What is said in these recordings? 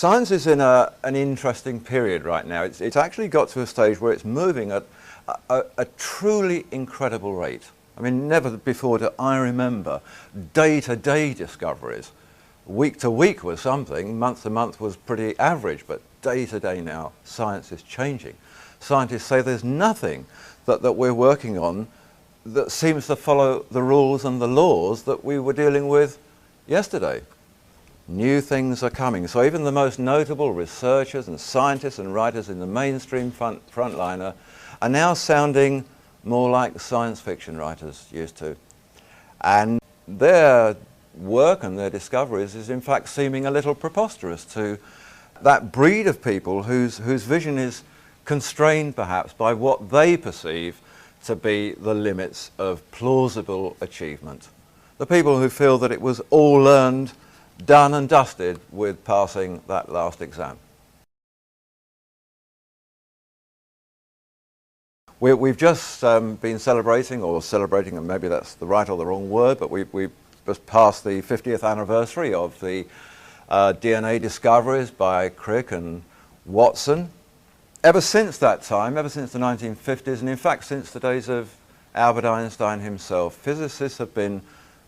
Science is in an interesting period right now. It's actually got to a stage where it's moving at a truly incredible rate. I mean, never before do I remember day-to-day discoveries. Week to week was something, month to month was pretty average, but day-to-day now, science is changing. Scientists say there's nothing that we're working on that seems to follow the rules and the laws that we were dealing with yesterday. New things are coming. So even the most notable researchers and scientists and writers in the mainstream frontliner are now sounding more like science fiction writers used to. And their work and their discoveries is in fact seeming a little preposterous to that breed of people whose vision is constrained perhaps by what they perceive to be the limits of plausible achievement. The people who feel that it was all learned, done and dusted with passing that last exam. We've just been celebrating, and maybe that's the right or the wrong word, but we've just passed the 50th anniversary of the DNA discoveries by Crick and Watson. Ever since that time, ever since the 1950s, and in fact since the days of Albert Einstein himself, physicists have been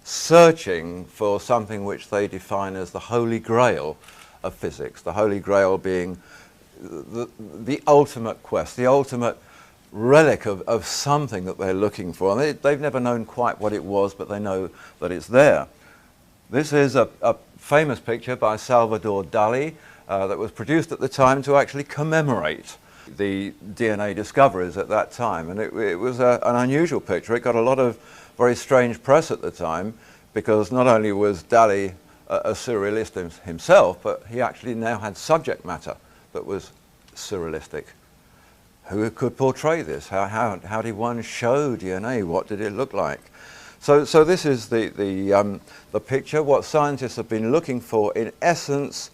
searching for something which they define as the holy grail of physics, the holy grail being the ultimate quest, the ultimate relic of something that they're looking for. And they've never known quite what it was, but they know that it's there. This is a famous picture by Salvador Dali that was produced at the time to actually commemorate the DNA discoveries at that time. And it was an unusual picture. It got a lot of very strange press at the time because not only was Dali a surrealist himself, but he actually now had subject matter that was surrealistic. Who could portray this? How did one show DNA? What did it look like? So this is the picture. What scientists have been looking for, in essence,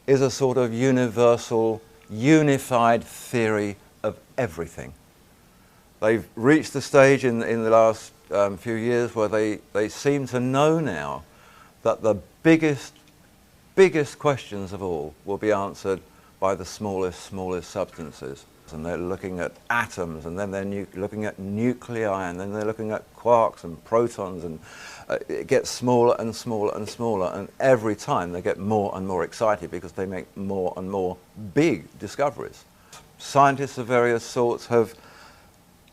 is a sort of universal, unified theory of everything. They've reached the stage in the last few years where they seem to know now that the biggest questions of all will be answered by the smallest substances. And they're looking at atoms, and then they're looking at nuclei, and then they're looking at quarks and protons, and it gets smaller and smaller and smaller, and every time they get more and more excited because they make more and more big discoveries. Scientists of various sorts have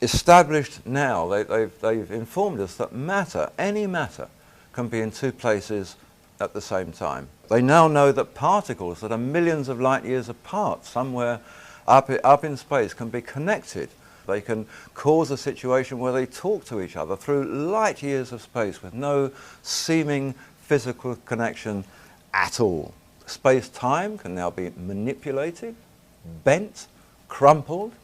established now, they've informed us that matter, any matter, can be in two places at the same time. They now know that particles that are millions of light years apart, somewhere up in space, can be connected. They can cause a situation where they talk to each other through light years of space with no seeming physical connection at all. Space-time can now be manipulated, bent, crumpled.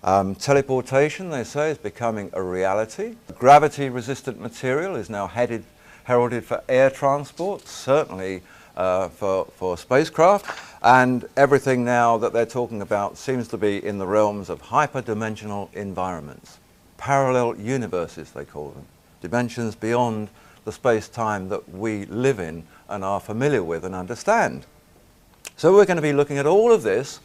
Teleportation, they say, is becoming a reality. Gravity-resistant material is now heralded for air transport, certainly for spacecraft, and everything now that they're talking about seems to be in the realms of hyperdimensional environments. Parallel universes, they call them. Dimensions beyond the space-time that we live in and are familiar with and understand. So we're going to be looking at all of this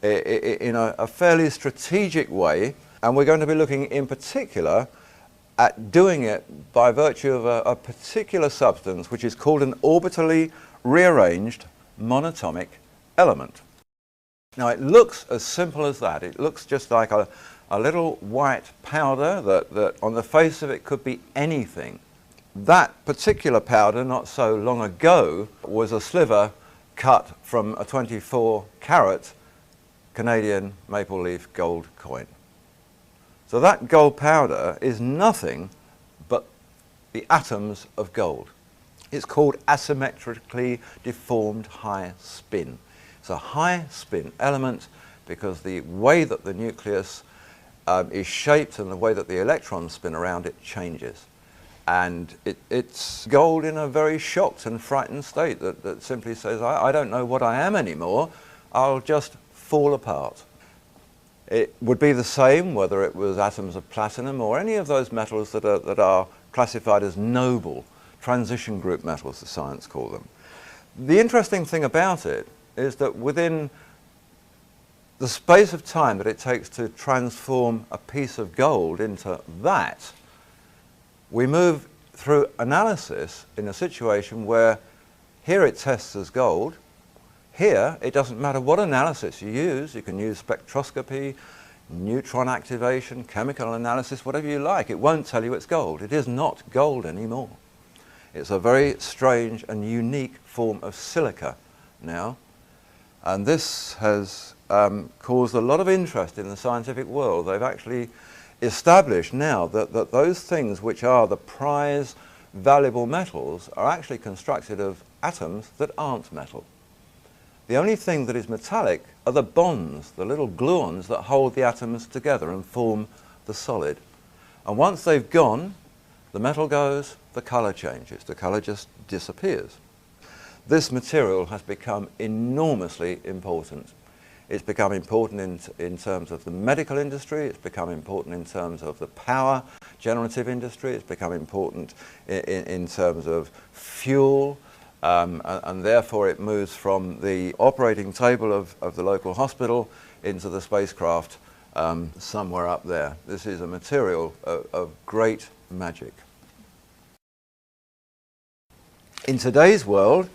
in a fairly strategic way, and we're going to be looking in particular at doing it by virtue of a particular substance which is called an orbitally rearranged monatomic element. Now it looks as simple as that. It looks just like a little white powder that on the face of it could be anything. That particular powder not so long ago was a sliver cut from a 24-carat Canadian maple leaf gold coin. So that gold powder is nothing but the atoms of gold. It's called asymmetrically deformed high spin. It's a high spin element because the way that the nucleus is shaped and the way that the electrons spin around it changes. And it's gold in a very shocked and frightened state that simply says, I don't know what I am anymore, I'll just fall apart. It would be the same whether it was atoms of platinum or any of those metals that are classified as noble, transition group metals, the science call them. The interesting thing about it is that within the space of time that it takes to transform a piece of gold into that, we move through analysis in a situation where here it tests as gold. Here, it doesn't matter what analysis you use. You can use spectroscopy, neutron activation, chemical analysis, whatever you like. It won't tell you it's gold. It is not gold anymore. It's a very strange and unique form of silica now. And this has caused a lot of interest in the scientific world. They've actually established now that those things which are the prize valuable metals are actually constructed of atoms that aren't metal. The only thing that is metallic are the bonds, the little gluons that hold the atoms together and form the solid. And once they've gone, the metal goes, the colour changes, the colour just disappears. This material has become enormously important. It's become important in terms of the medical industry, it's become important in terms of the power generative industry, it's become important in terms of fuel, and therefore it moves from the operating table of the local hospital into the spacecraft somewhere up there. This is a material of great magic. In today's world,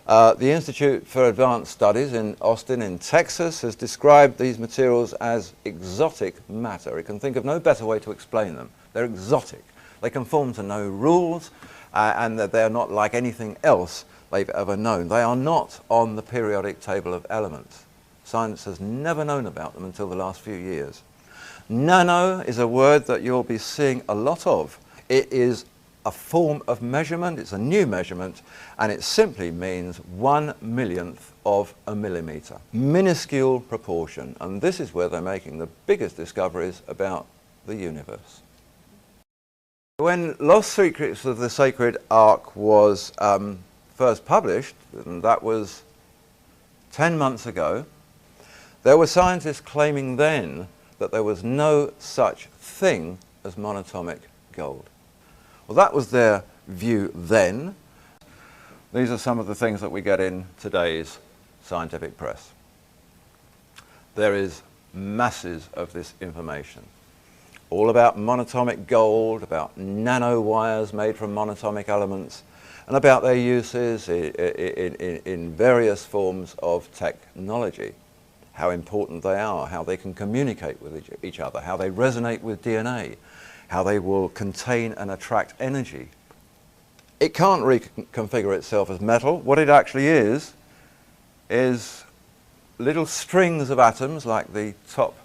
the Institute for Advanced Studies in Austin in Texas has described these materials as exotic matter. It can think of no better way to explain them. They're exotic. They conform to no rules, and that they're not like anything else they've ever known. They are not on the periodic table of elements. Science has never known about them until the last few years. Nano is a word that you'll be seeing a lot of. It is a form of measurement, it's a new measurement, and it simply means 1/1,000,000th of a millimetre. Minuscule proportion, and this is where they're making the biggest discoveries about the universe. When Lost Secrets of the Sacred Ark was first published, and that was 10 months ago, there were scientists claiming then that there was no such thing as monatomic gold. Well, that was their view then. These are some of the things that we get in today's scientific press. There is masses of this information, all about monatomic gold, about nanowires made from monatomic elements, and about their uses in various forms of technology, how important they are, how they can communicate with each other, how they resonate with DNA, how they will contain and attract energy. It can't reconfigure itself as metal. What it actually is little strings of atoms, like the top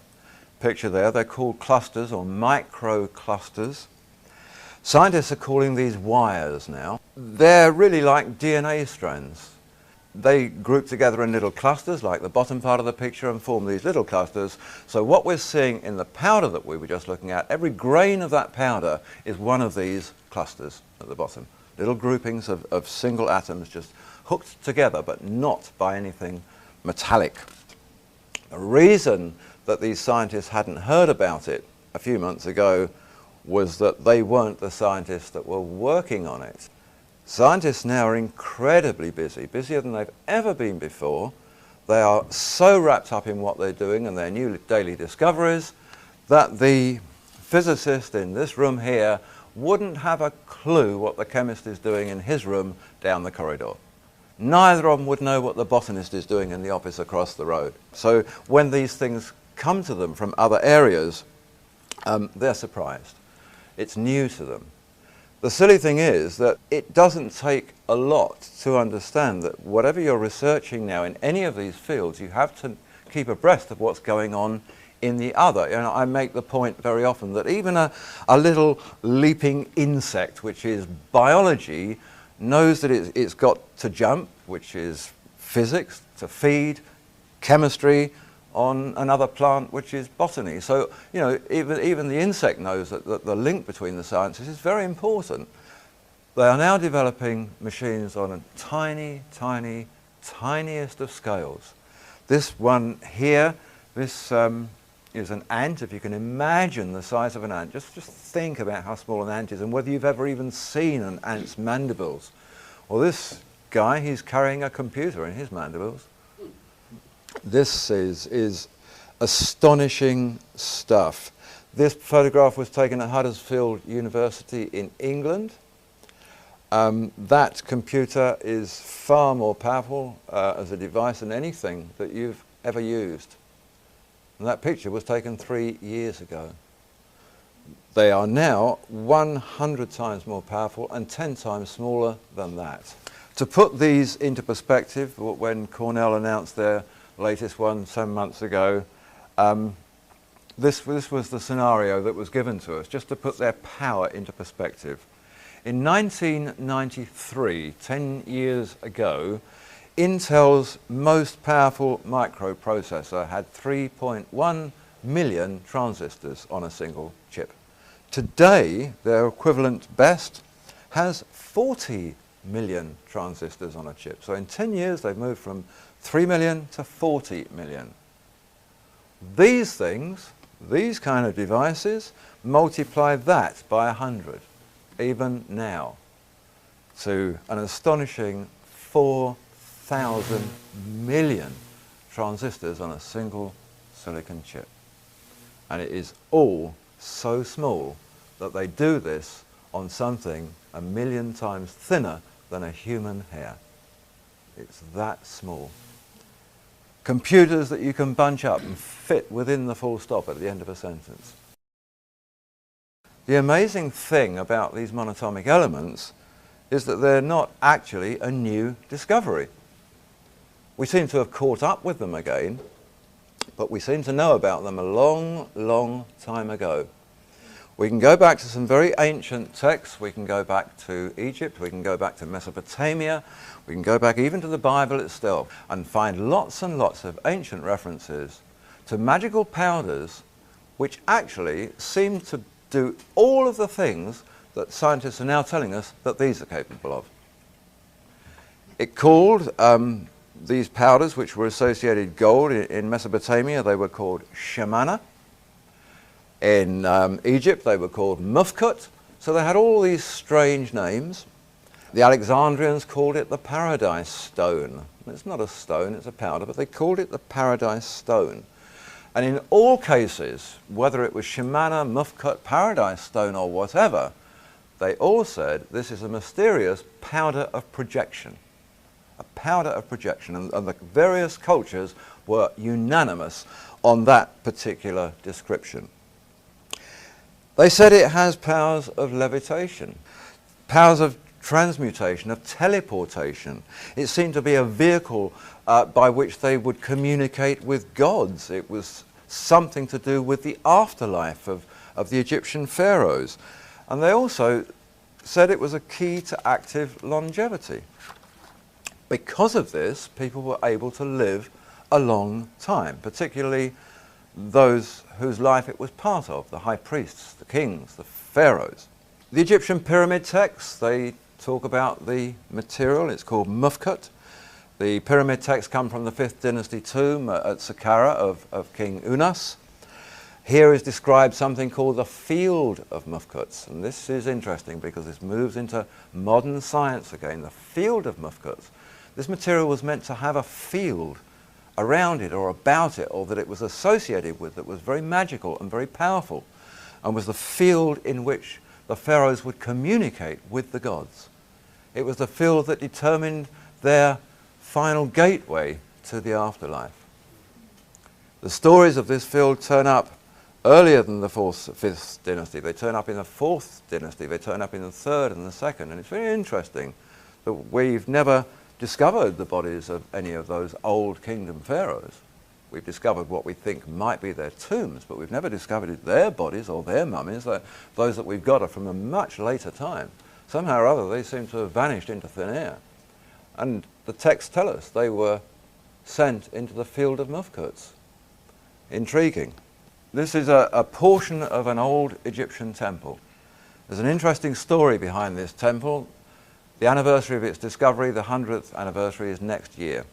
picture there. They're called clusters or microclusters. Scientists are calling these wires now. They're really like DNA strands. They group together in little clusters, like the bottom part of the picture, and form these little clusters. So what we're seeing in the powder that we were just looking at, every grain of that powder is one of these clusters at the bottom. Little groupings of single atoms just hooked together, but not by anything metallic. The reason that these scientists hadn't heard about it a few months ago was that they weren't the scientists that were working on it. Scientists now are incredibly busy, busier than they've ever been before. They are so wrapped up in what they're doing and their new daily discoveries that the physicist in this room here wouldn't have a clue what the chemist is doing in his room down the corridor. Neither of them would know what the botanist is doing in the office across the road. So when these things come to them from other areas, they're surprised. It's new to them. The silly thing is that it doesn't take a lot to understand that whatever you're researching now in any of these fields, you have to keep abreast of what's going on in the other. You know, I make the point very often that even a little leaping insect, which is biology, knows that it's got to jump, which is physics, to feed, chemistry, on another plant, which is botany. So, you know, even the insect knows that the link between the sciences is very important. They are now developing machines on a tiny, tiny, tiniest of scales. This one here, this is an ant. If you can imagine the size of an ant, just think about how small an ant is and whether you've ever even seen an ant's mandibles. Well, this guy, he's carrying a computer in his mandibles. This is astonishing stuff. This photograph was taken at Huddersfield University in England. That computer is far more powerful as a device than anything that you've ever used. And that picture was taken 3 years ago. They are now 100 times more powerful and 10 times smaller than that. To put these into perspective, when Cornell announced their latest one some months ago, this was the scenario that was given to us, just to put their power into perspective. In 1993, 10 years ago, Intel's most powerful microprocessor had 3.1 million transistors on a single chip. Today, their equivalent best has 40 million transistors on a chip. So in 10 years, they've moved from 3 million to 40 million. These things, these kind of devices, multiply that by 100, even now, to an astonishing 4,000 million transistors on a single silicon chip. And it is all so small that they do this on something 1 million times thinner than a human hair. It's that small. Computers that you can bunch up and fit within the full stop at the end of a sentence. The amazing thing about these monatomic elements is that they're not actually a new discovery. We seem to have caught up with them again, but we seem to know about them a long, long time ago. We can go back to some very ancient texts. We can go back to Egypt, we can go back to Mesopotamia, we can go back even to the Bible itself and find lots and lots of ancient references to magical powders which actually seem to do all of the things that scientists are now telling us that these are capable of. It called these powders, which were associated gold in Mesopotamia, they were called shamana. In Egypt, they were called mufkut. So they had all these strange names. The Alexandrians called it the paradise stone. It's not a stone, it's a powder, but they called it the paradise stone. And in all cases, whether it was shamana, mufkut, paradise stone, or whatever, they all said this is a mysterious powder of projection. A powder of projection. And the various cultures were unanimous on that particular description. They said it has powers of levitation, powers of transmutation, of teleportation. It seemed to be a vehicle by which they would communicate with gods. It was something to do with the afterlife of the Egyptian pharaohs. And they also said it was a key to active longevity. Because of this, people were able to live a long time, particularly those whose life it was part of, the high priests, the kings, the pharaohs. The Egyptian pyramid texts, they talk about the material. It's called mufkut. The pyramid texts come from the 5th dynasty tomb at Saqqara of King Unas. Here is described something called the field of mufkuts. And this is interesting because this moves into modern science again. The field of mufkuts. This material was meant to have a field around it or about it, or that it was associated with, that was very magical and very powerful, and was the field in which the pharaohs would communicate with the gods. It was the field that determined their final gateway to the afterlife. The stories of this field turn up earlier than the 5th dynasty. They turn up in the 4th dynasty. They turn up in the 3rd and the 2nd. And it's very interesting that we've never discovered the bodies of any of those old kingdom pharaohs. We've discovered what we think might be their tombs, but we've never discovered their bodies or their mummies. Those that we've got are from a much later time. Somehow or other, they seem to have vanished into thin air. And the texts tell us they were sent into the field of mufkuts. Intriguing. This is a portion of an old Egyptian temple. There's an interesting story behind this temple. The anniversary of its discovery, the 100th anniversary, is next year.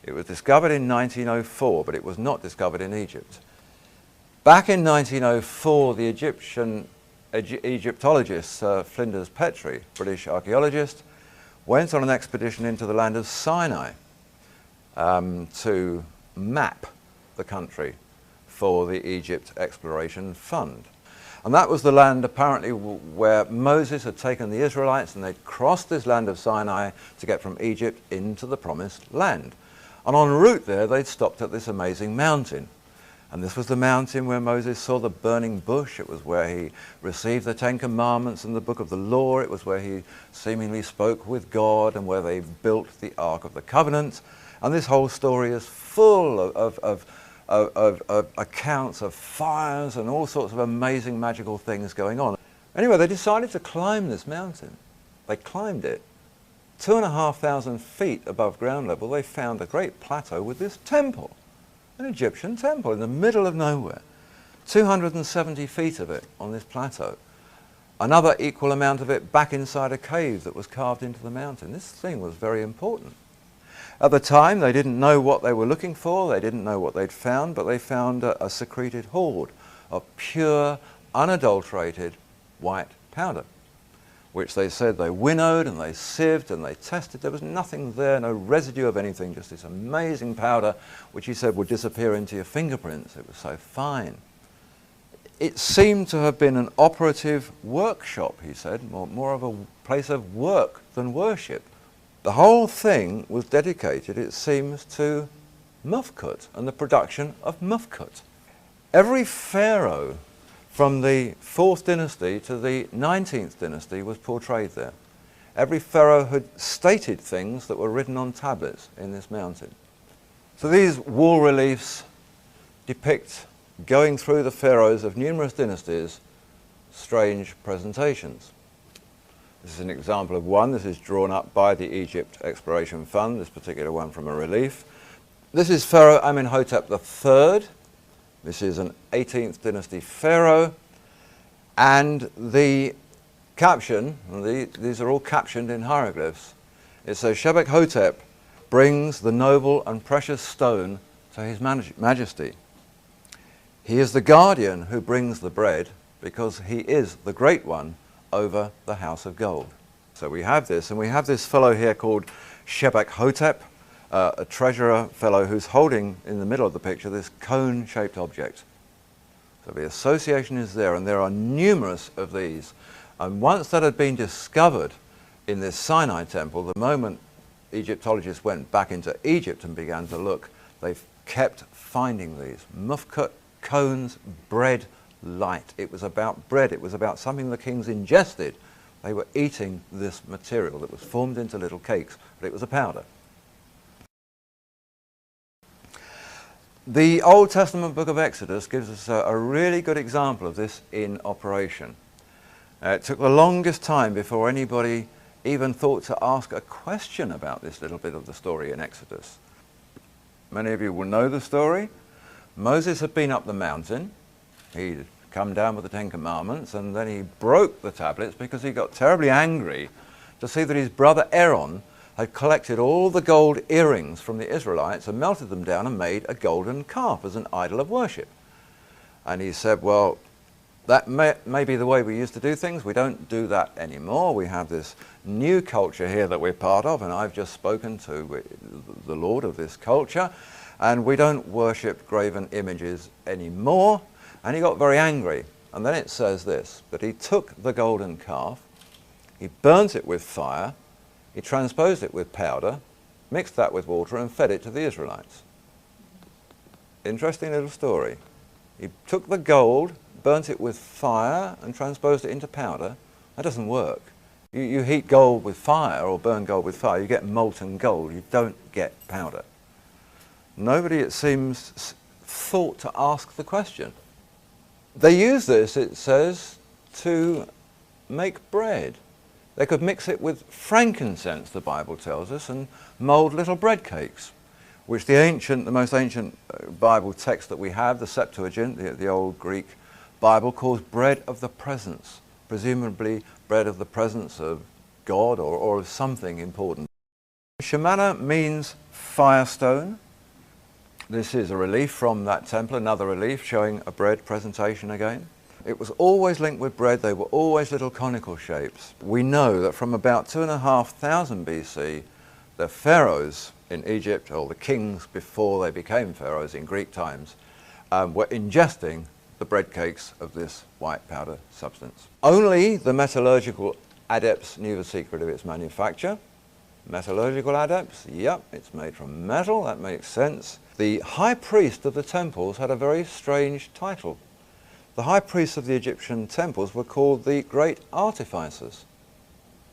It was discovered in 1904, but it was not discovered in Egypt. Back in 1904, the Egyptologist Flinders Petrie, British archaeologist, went on an expedition into the land of Sinai to map the country for the Egypt Exploration Fund. And that was the land apparently where Moses had taken the Israelites and they'd crossed this land of Sinai to get from Egypt into the Promised Land. And en route there they'd stopped at this amazing mountain. And this was the mountain where Moses saw the burning bush. It was where he received the Ten Commandments and the Book of the Law. It was where he seemingly spoke with God and where they built the Ark of the Covenant. And this whole story is full of accounts of fires and all sorts of amazing magical things going on. Anyway, they decided to climb this mountain. They climbed it. 2,500 feet above ground level, they found a great plateau with this temple. An Egyptian temple in the middle of nowhere. 270 feet of it on this plateau. Another equal amount of it back inside a cave that was carved into the mountain. This thing was very important. At the time, they didn't know what they were looking for, they didn't know what they'd found, but they found a secreted hoard of pure, unadulterated white powder, which they said they winnowed and they sieved and they tested. There was nothing there, no residue of anything, just this amazing powder, which he said would disappear into your fingerprints. It was so fine. It seemed to have been an operative workshop, he said, more of a place of work than worship. The whole thing was dedicated, it seems, to mufkut and the production of mufkut. Every pharaoh from the 4th dynasty to the 19th dynasty was portrayed there. Every pharaoh had stated things that were written on tablets in this mountain. So these wall reliefs depict, going through the pharaohs of numerous dynasties, strange presentations. This is an example of one. This is drawn up by the Egypt Exploration Fund, this particular one from a relief. This is Pharaoh Amenhotep III. This is an 18th dynasty pharaoh, and the caption, these are all captioned in hieroglyphs. It says, Shebek Hotep brings the noble and precious stone to His Majesty. He is the guardian who brings the bread because he is the great one over the house of gold. So we have this, and we have this fellow here called Shebek Hotep, a treasurer fellow who's holding in the middle of the picture this cone-shaped object. So the association is there, and there are numerous of these. And once that had been discovered in this Sinai temple, the moment Egyptologists went back into Egypt and began to look, they kept finding these. Mufkut, cones, bread, light. It was about bread. It was about something the kings ingested. They were eating this material that was formed into little cakes, but it was a powder. The Old Testament book of Exodus gives us a really good example of this in operation. It took the longest time before anybody even thought to ask a question about this little bit of the story in Exodus. Many of you will know the story. Moses had been up the mountain. He'd come down with the Ten Commandments, and then he broke the tablets because he got terribly angry to see that his brother Aaron had collected all the gold earrings from the Israelites and melted them down and made a golden calf as an idol of worship. And he said, well, that may be the way we used to do things. We don't do that anymore. We have this new culture here that we're part of, and I've just spoken to the Lord of this culture, and we don't worship graven images anymore. And he got very angry. And then it says this, that he took the golden calf, he burnt it with fire, he transposed it with powder, mixed that with water, and fed it to the Israelites. Interesting little story. He took the gold, burnt it with fire, and transposed it into powder. That doesn't work. You heat gold with fire or burn gold with fire, you get molten gold. You don't get powder. Nobody, it seems, thought to ask the question. They use this, it says, to make bread. They could mix it with frankincense, the Bible tells us, and mold little bread cakes, which the most ancient Bible text that we have, the Septuagint, the old Greek Bible, calls bread of the presence, presumably bread of the presence of God or of something important. Shemana means firestone. This is a relief from that temple, another relief showing a bread presentation again. It was always linked with bread. They were always little conical shapes. We know that from about 2,500 BC, the pharaohs in Egypt, or the kings before they became pharaohs in Greek times, were ingesting the bread cakes of this white powder substance. Only the metallurgical adepts knew the secret of its manufacture. Metallurgical adepts, yep, it's made from metal, that makes sense. The high priest of the temples had a very strange title. The high priests of the Egyptian temples were called the great artificers.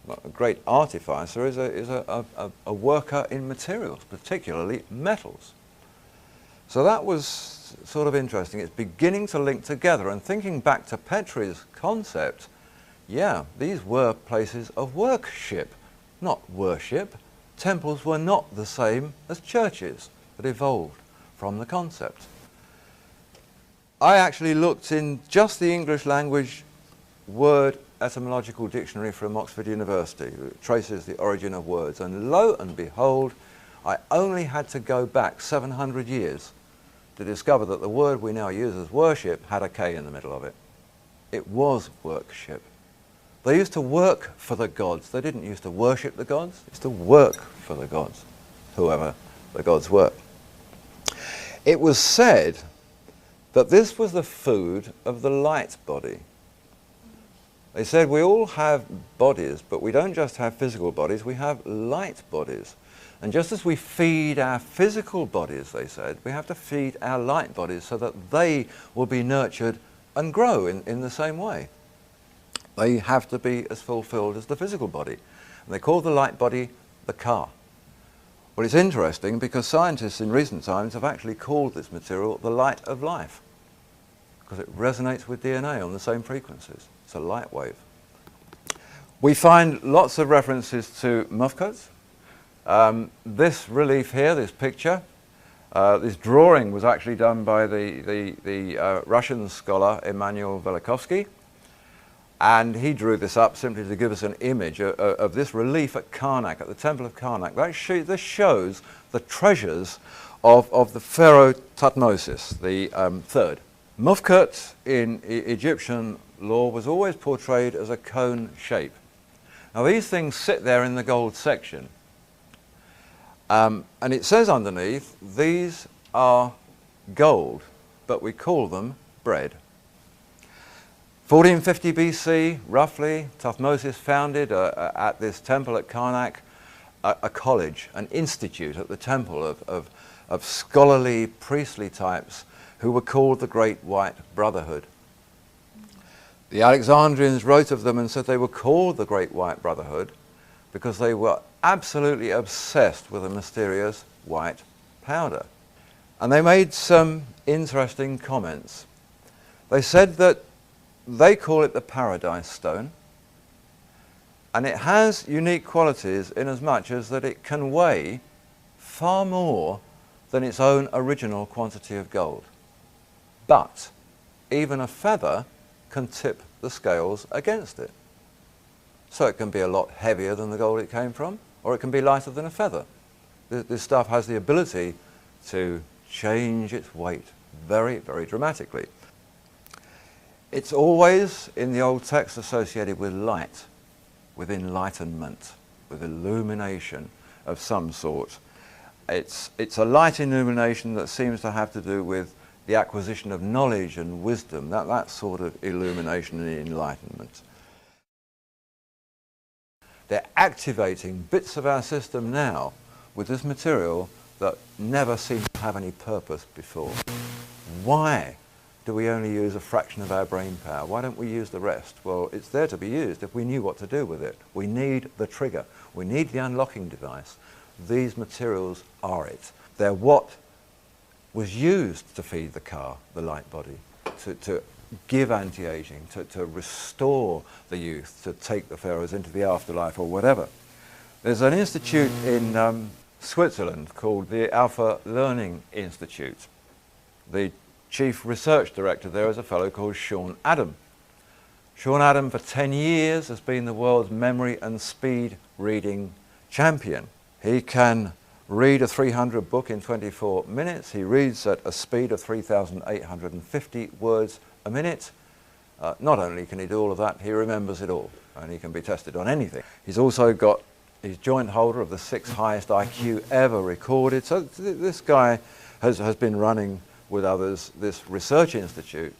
Well, a great artificer is a worker in materials, particularly metals. So that was sort of interesting. It's beginning to link together, and thinking back to Petrie's concept, yeah, these were places of worship, not worship. Temples were not the same as churches, that evolved from the concept. I actually looked in just the English language word etymological dictionary from Oxford University. It traces the origin of words, and lo and behold, I only had to go back 700 years to discover that the word we now use as worship had a K in the middle of it. It was worship. They used to work for the gods. They didn't used to worship the gods. They used to work for the gods, whoever the gods were. It was said that this was the food of the light body. They said we all have bodies, but we don't just have physical bodies, we have light bodies. And just as we feed our physical bodies, they said, we have to feed our light bodies so that they will be nurtured and grow in the same way. They have to be as fulfilled as the physical body. And they call the light body the car. Well, it's interesting because scientists in recent times have actually called this material the light of life, because it resonates with DNA on the same frequencies. It's a light wave. We find lots of references to mufcoats. This relief here, this picture, this drawing was actually done by the Russian scholar Emanuel Velikovsky, and he drew this up simply to give us an image of this relief at Karnak, at the Temple of Karnak. This shows the treasures of the Pharaoh Thutmose the third. Mufkot in Egyptian law was always portrayed as a cone shape. Now these things sit there in the gold section, and it says underneath, these are gold, but we call them bread. 1450 BC, roughly, Thutmose founded at this temple at Karnak a college, an institute at the temple of scholarly, priestly types who were called the Great White Brotherhood. The Alexandrians wrote of them and said they were called the Great White Brotherhood because they were absolutely obsessed with a mysterious white powder. And they made some interesting comments. They said that they call it the Paradise Stone, and it has unique qualities in as much as that it can weigh far more than its own original quantity of gold. But even a feather can tip the scales against it. So it can be a lot heavier than the gold it came from, or it can be lighter than a feather. This stuff has the ability to change its weight very, very dramatically. It's always, in the old text, associated with light, with enlightenment, with illumination of some sort. It's a light illumination that seems to have to do with the acquisition of knowledge and wisdom, that sort of illumination and enlightenment. They're activating bits of our system now with this material that never seemed to have any purpose before. Why do we only use a fraction of our brain power? Why don't we use the rest? Well, it's there to be used if we knew what to do with it. We need the trigger. We need the unlocking device. These materials are it. They're what was used to feed the car, the light body, to give anti-aging, to restore the youth, to take the pharaohs into the afterlife or whatever. There's an institute in Switzerland called the Alpha Learning Institute. The chief research director there is a fellow called Sean Adam. Sean Adam for 10 years has been the world's memory and speed reading champion. He can read a 300 book in 24 minutes. He reads at a speed of 3,850 words a minute. Not only can he do all of that, he remembers it all, and he can be tested on anything. He's also got He's joint holder of the 6th highest IQ ever recorded. So this guy has been running with others this research institute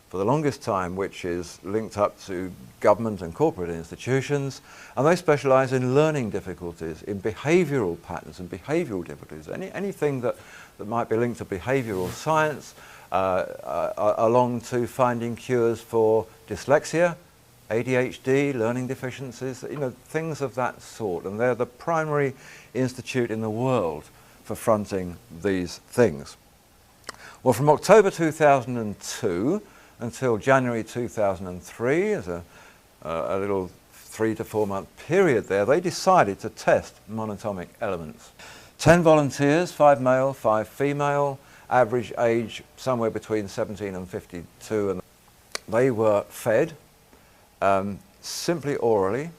for the longest time, which is linked up to government and corporate institutions, and they specialize in learning difficulties, in behavioral patterns and behavioral difficulties, anything that might be linked to behavioral science, along to finding cures for dyslexia, ADHD, learning deficiencies, things of that sort. And they're the primary institute in the world for fronting these things. Well, from October 2002 until January 2003, as a little 3 to 4 month period there, they decided to test monatomic elements. 10 volunteers, 5 male, 5 female, average age somewhere between 17 and 52, and they were fed simply orally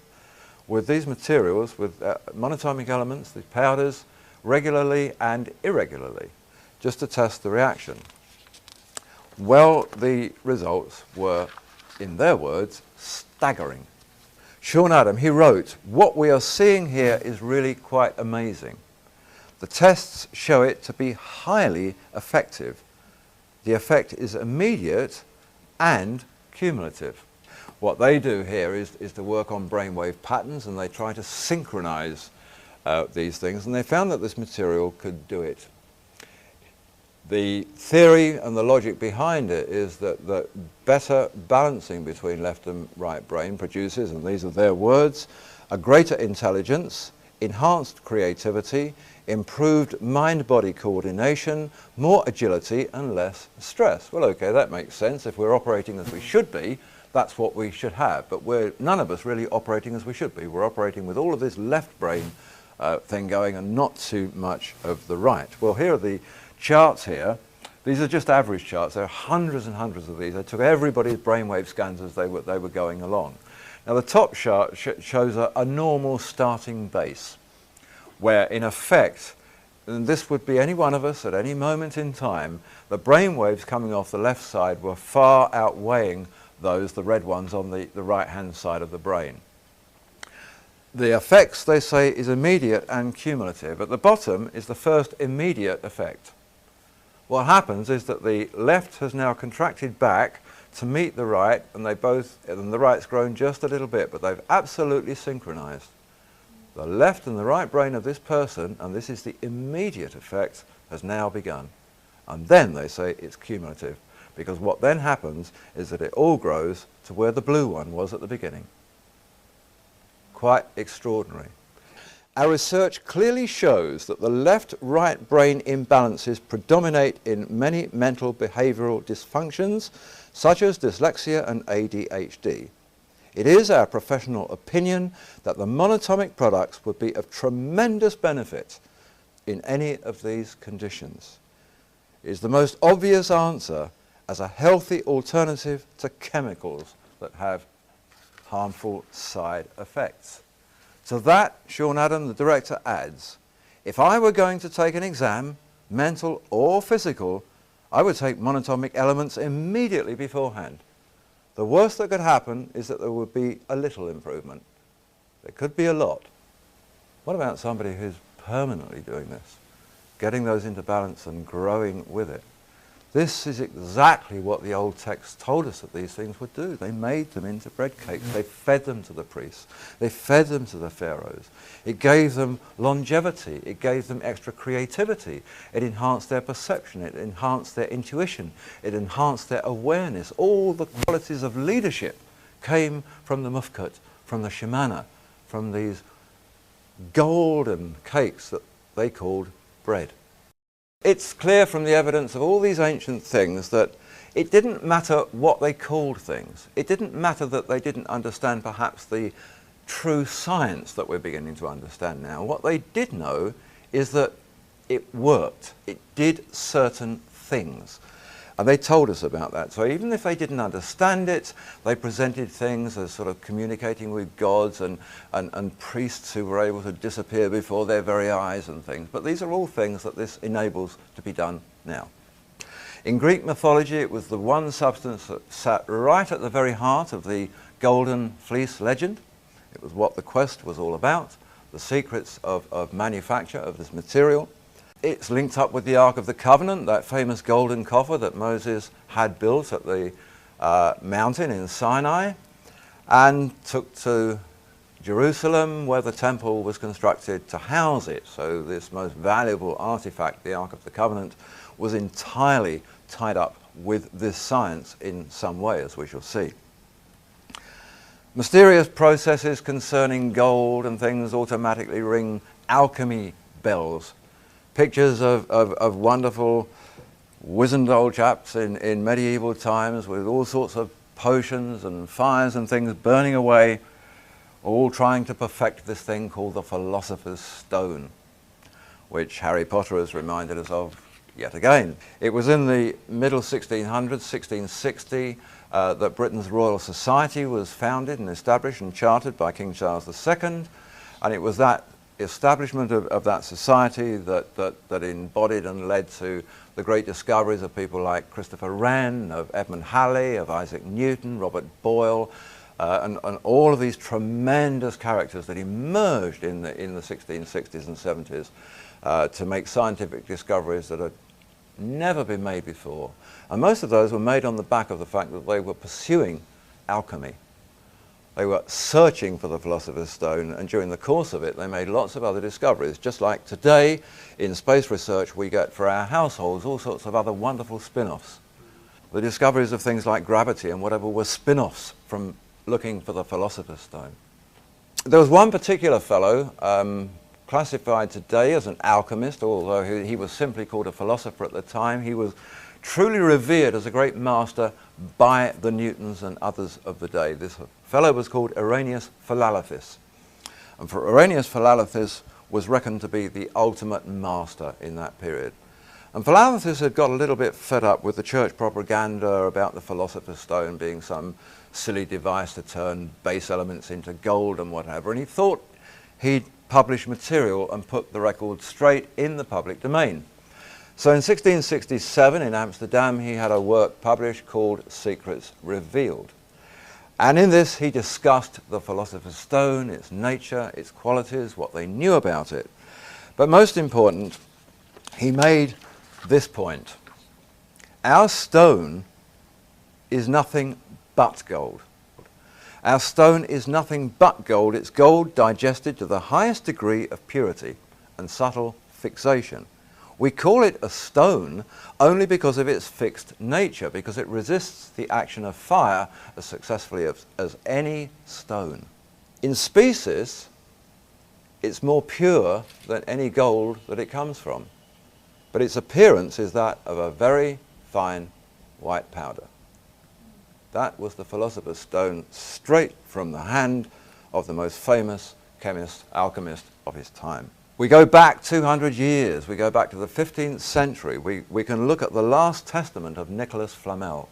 with these materials, with monatomic elements, these powders, regularly and irregularly, just to test the reaction. Well, the results were, in their words, staggering. Sean Adam, he wrote, "What we are seeing here is really quite amazing. The tests show it to be highly effective. The effect is immediate and cumulative." What they do here is to work on brainwave patterns, and they try to synchronize these things, and they found that this material could do it. The theory and the logic behind it is that better balancing between left and right brain produces, and these are their words, a greater intelligence, enhanced creativity, improved mind-body coordination, more agility and less stress. Well, okay, that makes sense. If we're operating as we should be, that's what we should have. But we're none of us really operating as we should be. We're operating with all of this left brain thing going and not too much of the right. Well, here are the charts here. These are just average charts. There are hundreds and hundreds of these. They took everybody's brainwave scans as they were going along. Now the top chart shows a normal starting base, where in effect, and this would be any one of us at any moment in time, the brainwaves coming off the left side were far outweighing those, the red ones, on the right-hand side of the brain. The effects, they say, is immediate and cumulative. At the bottom is the first immediate effect. What happens is that the left has now contracted back to meet the right, and the right's grown just a little bit, but they've absolutely synchronized. The left and the right brain of this person, and this is the immediate effect, has now begun. And then they say it's cumulative, because what then happens is that it all grows to where the blue one was at the beginning. Quite extraordinary. Our research clearly shows that the left-right brain imbalances predominate in many mental behavioral dysfunctions, such as dyslexia and ADHD. It is our professional opinion that the monatomic products would be of tremendous benefit in any of these conditions. It is the most obvious answer as a healthy alternative to chemicals that have harmful side effects. To that, Sean Adam, the director, adds, "If I were going to take an exam, mental or physical, I would take monatomic elements immediately beforehand. The worst that could happen is that there would be a little improvement. There could be a lot. What about somebody who's permanently doing this, getting those into balance and growing with it?" This is exactly what the old texts told us that these things would do. They made them into bread cakes. They fed them to the priests. They fed them to the pharaohs. It gave them longevity. It gave them extra creativity. It enhanced their perception. It enhanced their intuition. It enhanced their awareness. All the qualities of leadership came from the mufkut, from the shemana, from these golden cakes that they called bread. It's clear from the evidence of all these ancient things that it didn't matter what they called things. It didn't matter that they didn't understand perhaps the true science that we're beginning to understand now. What they did know is that it worked. It did certain things. And they told us about that. So even if they didn't understand it, they presented things as sort of communicating with gods and priests who were able to disappear before their very eyes and things. But these are all things that this enables to be done now. In Greek mythology, it was the one substance that sat right at the very heart of the golden fleece legend. It was what the quest was all about. the secrets of manufacture of this material. It's linked up with the Ark of the Covenant, that famous golden coffer that Moses had built at the mountain in Sinai, and took to Jerusalem, where the temple was constructed to house it. So this most valuable artifact, the Ark of the Covenant, was entirely tied up with this science in some way, as we shall see. Mysterious processes concerning gold and things automatically ring alchemy bells. Pictures of wonderful wizened old chaps in medieval times with all sorts of potions and fires and things burning away, all trying to perfect this thing called the Philosopher's Stone, which Harry Potter has reminded us of yet again. It was in the middle 1600s, 1660, that Britain's Royal Society was founded and established and chartered by King Charles II, and it was that establishment of that society that embodied and led to the great discoveries of people like Christopher Wren, of Edmund Halley, of Isaac Newton, Robert Boyle, and all of these tremendous characters that emerged in the 1660s and 70s to make scientific discoveries that had never been made before. And most of those were made on the back of the fact that they were pursuing alchemy. They were searching for the Philosopher's Stone, and during the course of it they made lots of other discoveries, just like today in space research we get for our households all sorts of other wonderful spin-offs. The discoveries of things like gravity and whatever were spin-offs from looking for the Philosopher's Stone. There was one particular fellow classified today as an alchemist, although he was simply called a philosopher at the time. He was truly revered as a great master by the Newtons and others of the day. This fellow was called Irenaeus Philalathus. And for Irenaeus Philalathus was reckoned to be the ultimate master in that period. And Philalathus had got a little bit fed up with the church propaganda about the Philosopher's Stone being some silly device to turn base elements into gold and whatever, and he thought he'd publish material and put the record straight in the public domain. So in 1667 in Amsterdam he had a work published called Secrets Revealed. And in this he discussed the Philosopher's Stone, its nature, its qualities, what they knew about it. But most important, he made this point: our stone is nothing but gold. Our stone is nothing but gold. It's gold digested to the highest degree of purity and subtle fixation. We call it a stone only because of its fixed nature, because it resists the action of fire as successfully as any stone. In species, it's more pure than any gold that it comes from, but its appearance is that of a very fine white powder. That was the Philosopher's Stone, straight from the hand of the most famous chemist, alchemist of his time. We go back 200 years, we go back to the 15th century. We can look at the last testament of Nicholas Flamel,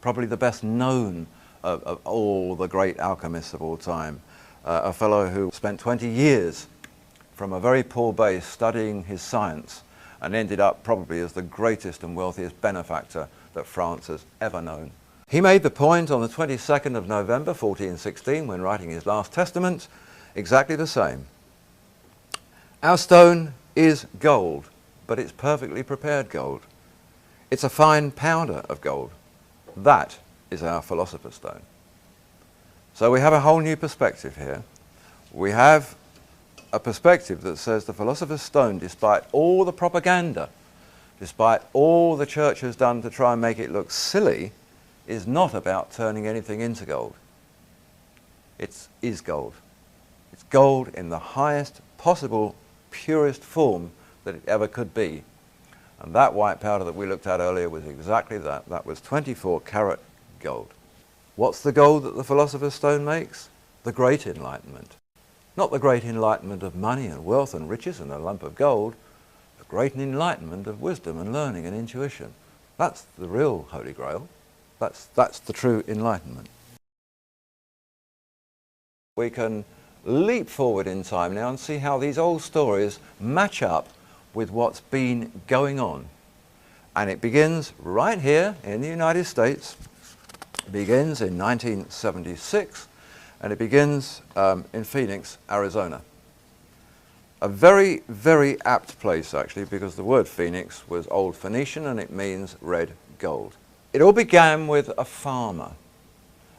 probably the best known of all the great alchemists of all time. A fellow who spent 20 years from a very poor base studying his science and ended up probably as the greatest and wealthiest benefactor that France has ever known. He made the point on the 22nd of November 1416, when writing his last testament, exactly the same. Our stone is gold, but it's perfectly prepared gold. It's a fine powder of gold. That is our Philosopher's Stone. So we have a whole new perspective here. We have a perspective that says the Philosopher's Stone, despite all the propaganda, despite all the church has done to try and make it look silly, is not about turning anything into gold. It is gold. It's gold in the highest possible, purest form that it ever could be. And that white powder that we looked at earlier was exactly that. That was 24 karat gold. What's the gold that the Philosopher's Stone makes? The Great Enlightenment. Not the great enlightenment of money and wealth and riches and a lump of gold. The great enlightenment of wisdom and learning and intuition. That's the real Holy Grail. That's the true enlightenment. We can leap forward in time now and see how these old stories match up with what's been going on. And it begins right here in the United States. It begins in 1976, and it begins in Phoenix, Arizona. A very, very apt place actually, because the word phoenix was Old Phoenician and it means red gold. It all began with a farmer,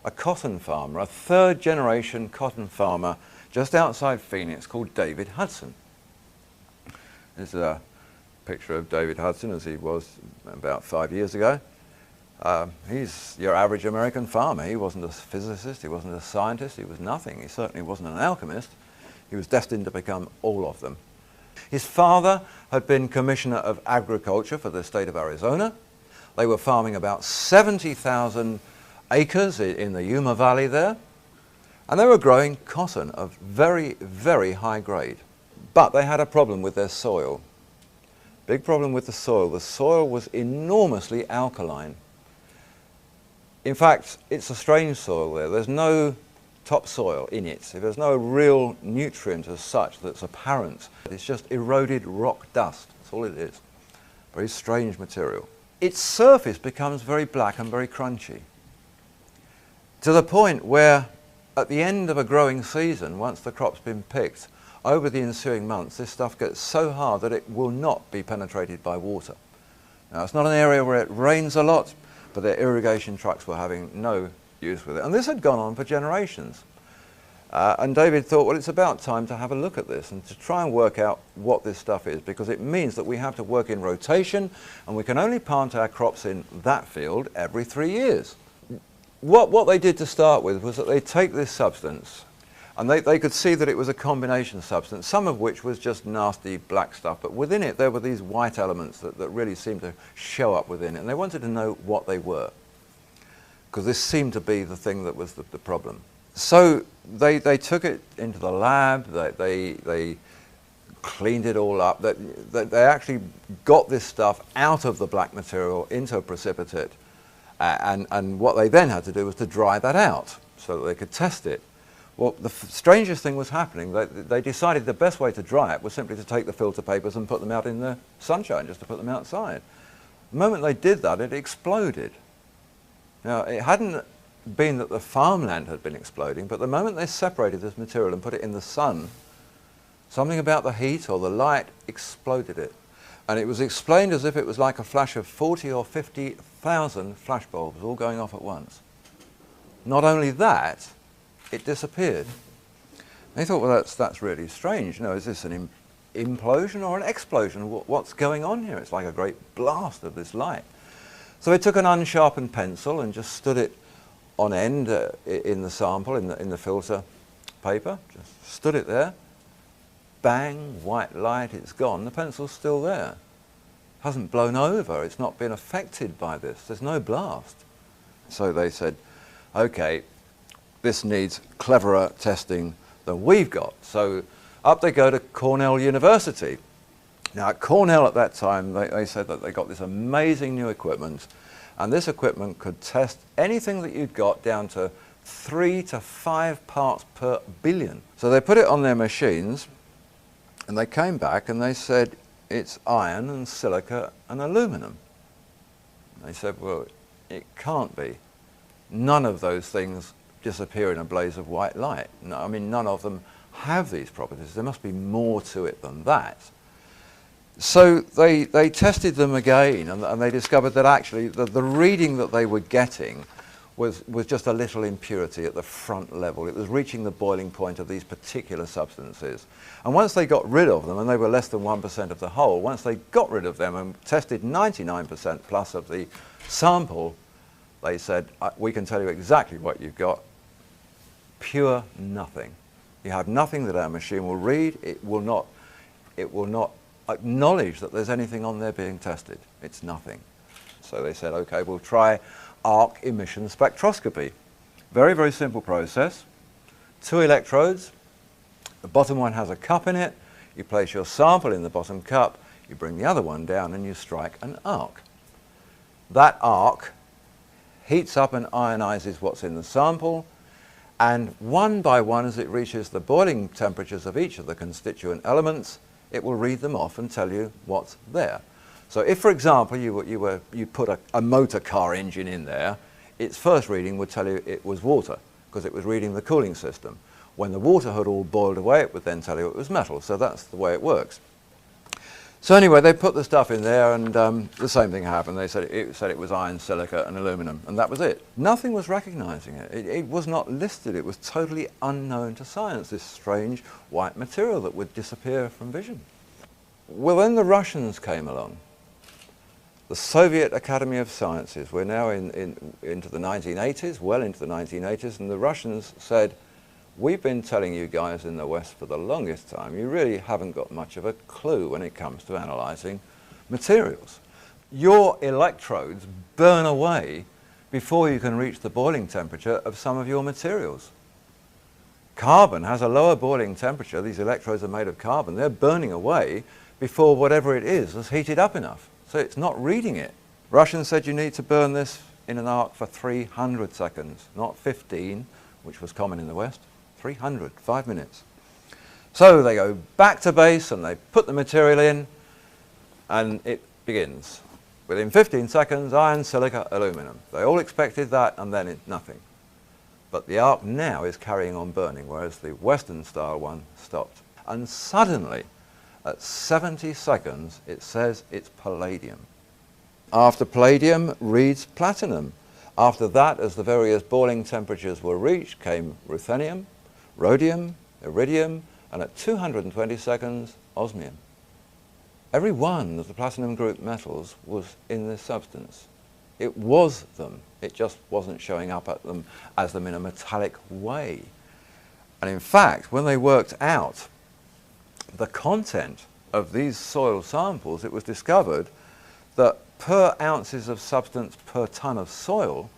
a cotton farmer, a third generation cotton farmer just outside Phoenix called David Hudson. This is a picture of David Hudson as he was about 5 years ago. He's your average American farmer. He wasn't a physicist, he wasn't a scientist, he was nothing. He certainly wasn't an alchemist. He was destined to become all of them. His father had been Commissioner of Agriculture for the state of Arizona. They were farming about 70,000 acres in the Yuma Valley there, and they were growing cotton of very, very high grade. But they had a problem with their soil. Big problem with the soil. The soil was enormously alkaline. In fact, it's a strange soil there. There's no topsoil in it. There's no real nutrient as such that's apparent. It's just eroded rock dust. That's all it is. Very strange material. Its surface becomes very black and very crunchy, to the point where at the end of a growing season, once the crop's been picked, over the ensuing months, this stuff gets so hard that it will not be penetrated by water. Now, it's not an area where it rains a lot, but their irrigation trucks were having no use with it. And this had gone on for generations. And David thought, well, it's about time to have a look at this and to try and work out what this stuff is, because it means that we have to work in rotation and we can only plant our crops in that field every 3 years. What they did to start with was that they take this substance, and they could see that it was a combination substance, some of which was just nasty black stuff, but within it there were these white elements that really seemed to show up within it, and they wanted to know what they were, because this seemed to be the thing that was the problem. So they took it into the lab, they cleaned it all up, they actually got this stuff out of the black material into a precipitate, and what they then had to do was to dry that out so that they could test it. Well, the strangest thing was happening. They decided the best way to dry it was simply to take the filter papers and put them out in the sunshine, just to put them outside. The moment they did that, it exploded. Now, it hadn't been that the farmland had been exploding, but the moment they separated this material and put it in the sun, something about the heat or the light exploded it. And it was explained as if it was like a flash of 40 or 50,000 flashbulbs all going off at once. Not only that, it disappeared. They thought, well, that's really strange. You know, is this an implosion or an explosion? What's going on here? It's like a great blast of this light. So they took an unsharpened pencil and just stood it on end in the sample, in the filter paper. Just stood it there. Bang, white light, it's gone. The pencil's still there. It hasn't blown over. It's not been affected by this. There's no blast. So they said, okay, this needs cleverer testing than we've got. So up they go to Cornell University. Now at Cornell at that time, they said that they got this amazing new equipment, and this equipment could test anything that you'd got down to 3 to 5 parts per billion. So they put it on their machines, and they came back and they said, it's iron and silica and aluminum. They said, well, it can't be. None of those things disappear in a blaze of white light. No, I mean, none of them have these properties. There must be more to it than that. So they tested them again, and they discovered that actually the reading that they were getting was just a little impurity at the front level. It was reaching the boiling point of these particular substances. And once they got rid of them, and they were less than 1% of the whole, once they got rid of them and tested 99% plus of the sample, they said, we can tell you exactly what you've got. Pure nothing. You have nothing that our machine will read. It will not acknowledge that there's anything on there being tested. It's nothing. So they said, okay, we'll try arc emission spectroscopy. Very, very simple process. 2 electrodes. The bottom one has a cup in it. You place your sample in the bottom cup. You bring the other one down and you strike an arc. That arc heats up and ionizes what's in the sample, and one by one, as it reaches the boiling temperatures of each of the constituent elements, it will read them off and tell you what's there. So if, for example, you put a motor car engine in there, its first reading would tell you it was water, because it was reading the cooling system. When the water had all boiled away, it would then tell you it was metal. So that's the way it works. So anyway, they put the stuff in there, and the same thing happened. They said it was iron, silica, and aluminum, and that was it. Nothing was recognizing it. It was not listed. It was totally unknown to science, this strange white material that would disappear from vision. Well, then the Russians came along. The Soviet Academy of Sciences. We're now into the 1980s, well into the 1980s, and the Russians said, we've been telling you guys in the West for the longest time, you really haven't got much of a clue when it comes to analysing materials. Your electrodes burn away before you can reach the boiling temperature of some of your materials. Carbon has a lower boiling temperature. These electrodes are made of carbon. They're burning away before whatever it is has heated up enough. So it's not reading it. Russians said you need to burn this in an arc for 300 seconds, not 15, which was common in the West. 300, 5 minutes. So they go back to base and they put the material in, and it begins. Within 15 seconds, iron, silica, aluminum. They all expected that, and then it's nothing. But the arc now is carrying on burning, whereas the Western style one stopped. And suddenly, at 70 seconds, it says it's palladium. After palladium reads platinum. After that, as the various boiling temperatures were reached, came ruthenium, rhodium, iridium, and at 220 seconds, osmium. Every one of the platinum group metals was in this substance. It was them. It just wasn't showing up at them as them in a metallic way. And in fact, when they worked out the content of these soil samples, it was discovered that per ounces of substance per ton of soil,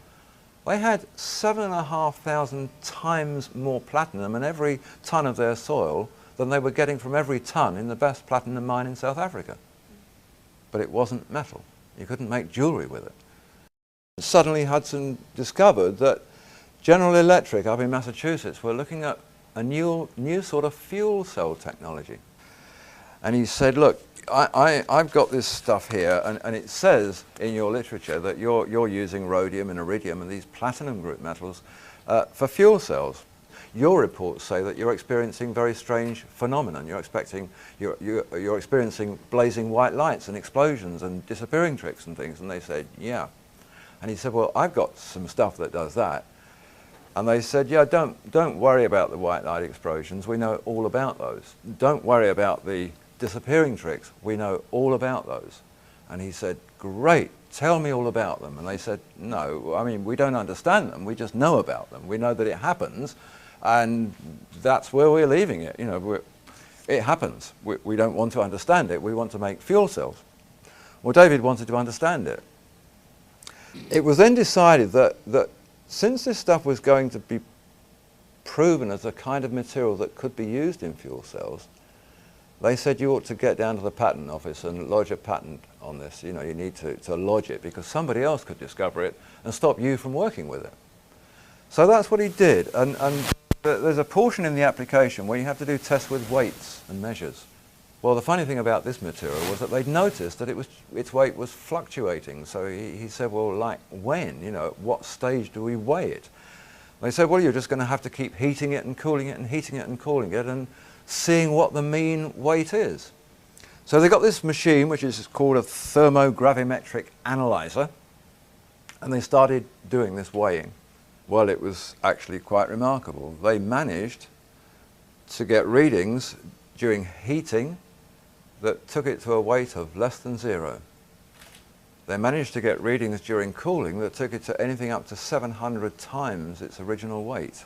they had 7,500 times more platinum in every ton of their soil than they were getting from every ton in the best platinum mine in South Africa. But it wasn't metal. You couldn't make jewellery with it. Suddenly Hudson discovered that General Electric up in Massachusetts were looking at a new sort of fuel cell technology. And he said, look, I've got this stuff here, and it says in your literature that you're using rhodium and iridium and these platinum group metals for fuel cells. Your reports say that you're experiencing very strange phenomenon. You're experiencing blazing white lights and explosions and disappearing tricks and things. And they said, yeah. And he said, well, I've got some stuff that does that. And they said, yeah, don't worry about the white light explosions. We know all about those. Don't worry about the disappearing tricks. We know all about those. And he said, great, tell me all about them. And they said, no, I mean, we don't understand them. We just know about them. We know that it happens, and that's where we're leaving it. You know, it happens. We don't want to understand it. We want to make fuel cells. Well, David wanted to understand it. It was then decided that since this stuff was going to be proven as a kind of material that could be used in fuel cells, they said you ought to get down to the patent office and lodge a patent on this. You know, you need to lodge it because somebody else could discover it and stop you from working with it. So that's what he did. And there's a portion in the application where you have to do tests with weights and measures. Well, the funny thing about this material was that they'd noticed that its weight was fluctuating. So he said, well, like when? You know, at what stage do we weigh it? They said, well, you're just going to have to keep heating it and cooling it and heating it and cooling it and seeing what the mean weight is. So they got this machine, which is called a thermogravimetric analyzer, and they started doing this weighing. Well, it was actually quite remarkable. They managed to get readings during heating that took it to a weight of less than 0. They managed to get readings during cooling that took it to anything up to 700 times its original weight.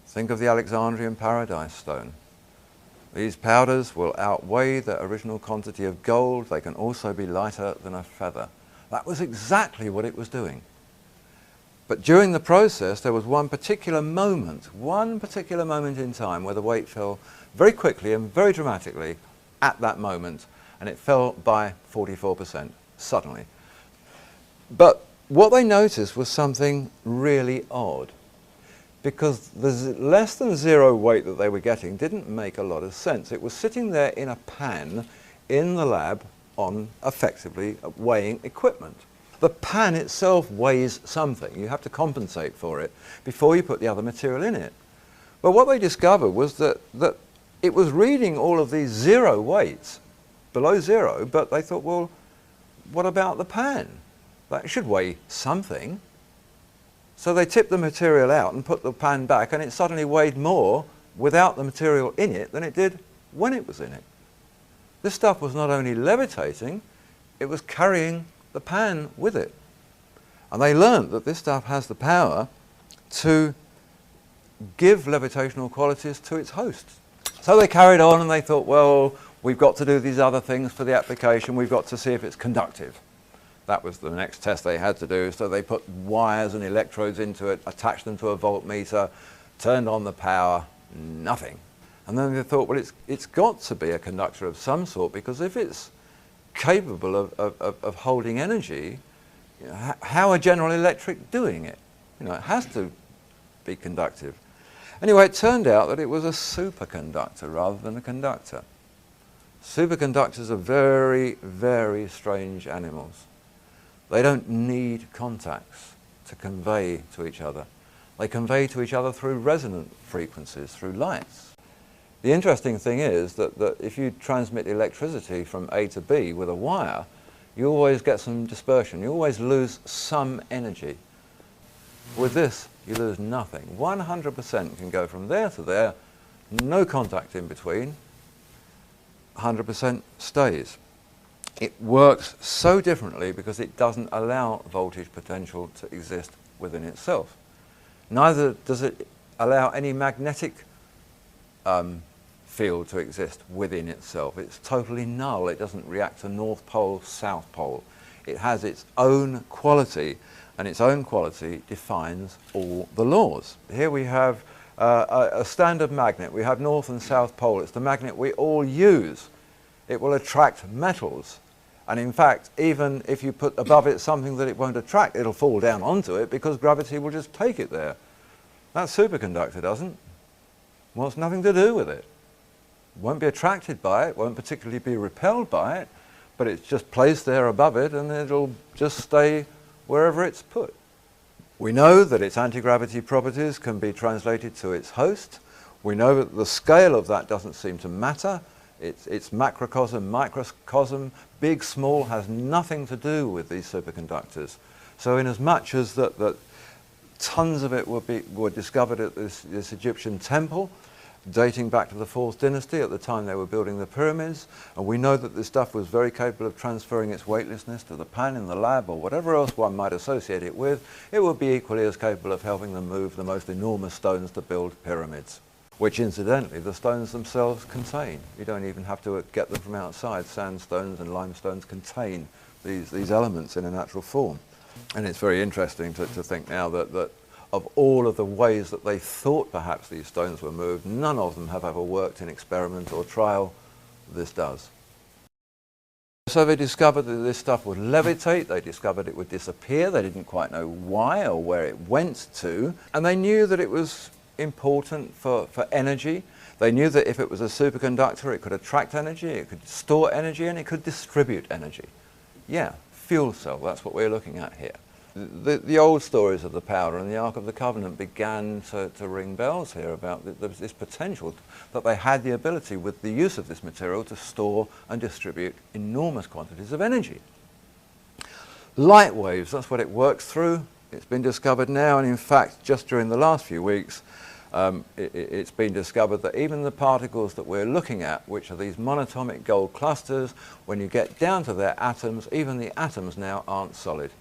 Think of the Alexandrian Paradise Stone. These powders will outweigh the original quantity of gold. They can also be lighter than a feather. That was exactly what it was doing. But during the process, there was one particular moment in time where the weight fell very quickly and very dramatically at that moment, and it fell by 44% suddenly. But what they noticed was something really odd, because the less than 0 weight that they were getting didn't make a lot of sense. It was sitting there in a pan in the lab on effectively weighing equipment. The pan itself weighs something. You have to compensate for it before you put the other material in it. But what they discovered was that it was reading all of these zero weights, below zero, but they thought, well, what about the pan? That should weigh something. So they tipped the material out and put the pan back, and it suddenly weighed more without the material in it than it did when it was in it. This stuff was not only levitating, it was carrying the pan with it. And they learned that this stuff has the power to give levitational qualities to its host. So they carried on and they thought, well, we've got to do these other things for the application. We've got to see if it's conductive. That was the next test they had to do. So they put wires and electrodes into it, attached them to a voltmeter, turned on the power, nothing. And then they thought, well, it's got to be a conductor of some sort, because if it's capable of holding energy, you know, how are General Electric doing it? You know, it has to be conductive. Anyway, it turned out that it was a superconductor rather than a conductor. Superconductors are very, very strange animals. They don't need contacts to convey to each other. They convey to each other through resonant frequencies, through lights. The interesting thing is that if you transmit electricity from A to B with a wire, you always get some dispersion. You always lose some energy. With this, you lose nothing. 100% can go from there to there, no contact in between, 100% stays. It works so differently because it doesn't allow voltage potential to exist within itself. Neither does it allow any magnetic field to exist within itself. It's totally null. It doesn't react to North Pole, South Pole. It has its own quality, and its own quality defines all the laws. Here we have a standard magnet. We have North and South Pole. It's the magnet we all use. It will attract metals. And in fact, even if you put above it something that it won't attract, it'll fall down onto it because gravity will just take it there. That superconductor doesn't. Wants nothing to do with it. Won't be attracted by it, won't particularly be repelled by it, but it's just placed there above it and it'll just stay wherever it's put. We know that its anti-gravity properties can be translated to its host. We know that the scale of that doesn't seem to matter. It's macrocosm, microcosm, big, small, has nothing to do with these superconductors. So in as much as that tons of it were discovered at this Egyptian temple, dating back to the 4th dynasty at the time they were building the pyramids, and we know that this stuff was very capable of transferring its weightlessness to the pan in the lab or whatever else one might associate it with, it would be equally as capable of helping them move the most enormous stones to build pyramids, which incidentally the stones themselves contain. You don't even have to get them from outside. Sandstones and limestones contain these elements in a natural form. And it's very interesting to think now that of all of the ways that they thought perhaps these stones were moved, none of them have ever worked in experiment or trial. This does. So they discovered that this stuff would levitate, they discovered it would disappear, they didn't quite know why or where it went to, and they knew that it was important for energy. They knew that if it was a superconductor, it could attract energy, it could store energy, and it could distribute energy. Yeah, fuel cell, that's what we're looking at here. The old stories of the powder and the Ark of the Covenant began to ring bells here about this potential that they had the ability with the use of this material to store and distribute enormous quantities of energy. Light waves, that's what it works through. It's been discovered now, and in fact just during the last few weeks it's been discovered that even the particles that we're looking at, which are these monatomic gold clusters, when you get down to their atoms, even the atoms now aren't solid.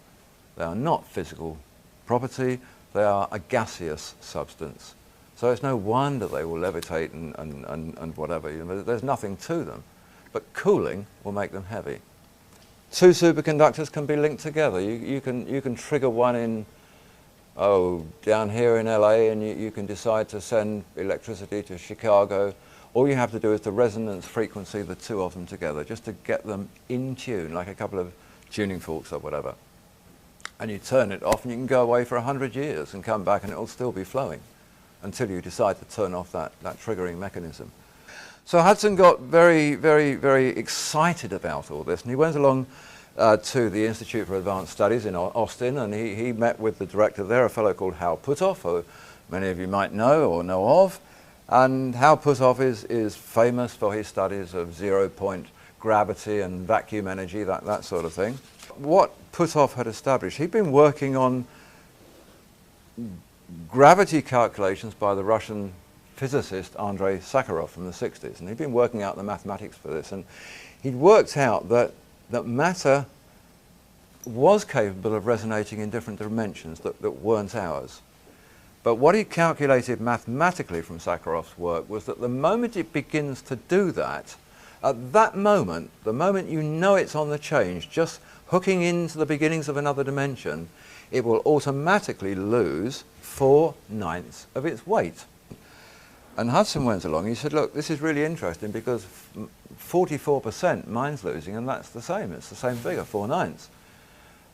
They are not physical property, they are a gaseous substance. So it's no wonder they will levitate and whatever. You know, there's nothing to them. But cooling will make them heavy. Two superconductors can be linked together. You can trigger one in, down here in LA, and you can decide to send electricity to Chicago. All you have to do is the resonance frequency, the two of them together, just to get them in tune, like a couple of tuning forks or whatever. And you turn it off and you can go away for 100 years and come back and it'll still be flowing until you decide to turn off that triggering mechanism. So Hudson got very, very, very excited about all this, and he went along to the Institute for Advanced Studies in Austin, and he met with the director there, a fellow called Hal Puthoff, who many of you might know or know of, And Hal Puthoff is famous for his studies of zero-point gravity and vacuum energy, that sort of thing. What Puthoff had established, he'd been working on gravity calculations by the Russian physicist Andrei Sakharov from the 60s, and he'd been working out the mathematics for this, and he'd worked out that matter was capable of resonating in different dimensions that weren't ours. But what he calculated mathematically from Sakharov's work was that the moment it begins to do that, at that moment, the moment you know it's on the change, just hooking into the beginnings of another dimension, it will automatically lose 4/9 of its weight. And Hudson went along, he said, look, this is really interesting because 44% mine's losing, and that's the same, it's the same figure, 4/9.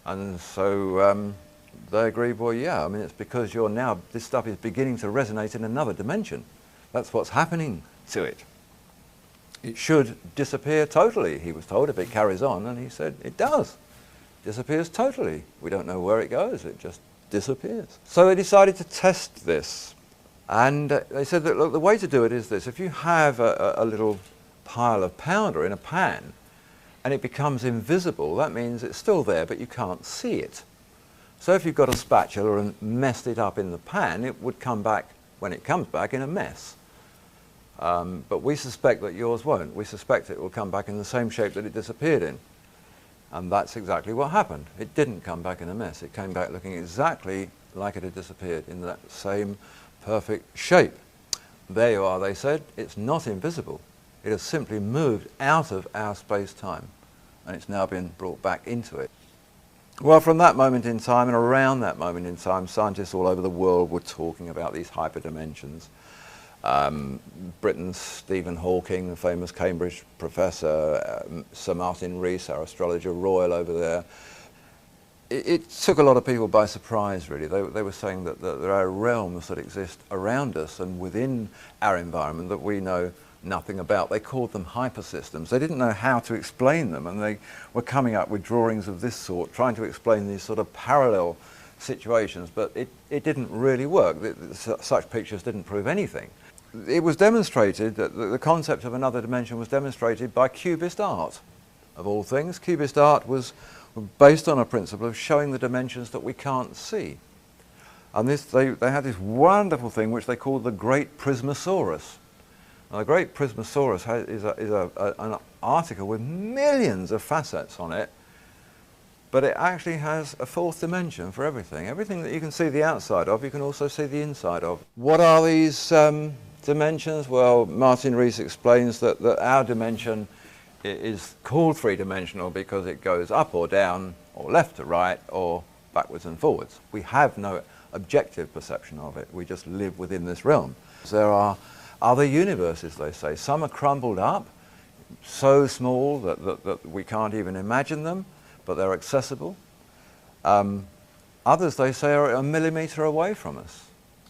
And so they agreed, well, yeah, I mean, it's because this stuff is beginning to resonate in another dimension. That's what's happening to it. It should disappear totally, he was told, if it carries on, and he said, it does. Disappears totally. We don't know where it goes, it just disappears. So they decided to test this. And they said that, look, the way to do it is this. If you have a little pile of powder in a pan and it becomes invisible, that means it's still there, but you can't see it. So if you've got a spatula and messed it up in the pan, it would come back, when it comes back, in a mess. But we suspect that yours won't. We suspect it will come back in the same shape that it disappeared in. And that's exactly what happened. It didn't come back in a mess. It came back looking exactly like it had disappeared, in that same perfect shape. There you are, they said. It's not invisible. It has simply moved out of our space-time, and it's now been brought back into it. Well, from that moment in time, and around that moment in time, scientists all over the world were talking about these hyperdimensions. Britain's Stephen Hawking, the famous Cambridge professor, Sir Martin Rees, our astrologer royal over there. It took a lot of people by surprise, really. They were saying that there are realms that exist around us and within our environment that we know nothing about. They called them hypersystems. They didn't know how to explain them, and they were coming up with drawings of this sort, trying to explain these sort of parallel situations, but it didn't really work. Such pictures didn't prove anything. It was demonstrated that the concept of another dimension was demonstrated by Cubist art, of all things. Cubist art was based on a principle of showing the dimensions that we can't see. And they had this wonderful thing which they called the Great Prismosaurus. Now, the Great Prismosaurus is an article with millions of facets on it, but it actually has a fourth dimension for everything. Everything that you can see the outside of, you can also see the inside of. What are these dimensions? Well, Martin Rees explains that our dimension is called three-dimensional because it goes up or down, or left to right, or backwards and forwards. We have no objective perception of it. We just live within this realm. There are other universes, they say. Some are crumbled up, so small that we can't even imagine them, but they're accessible. Others, they say, are a millimetre away from us.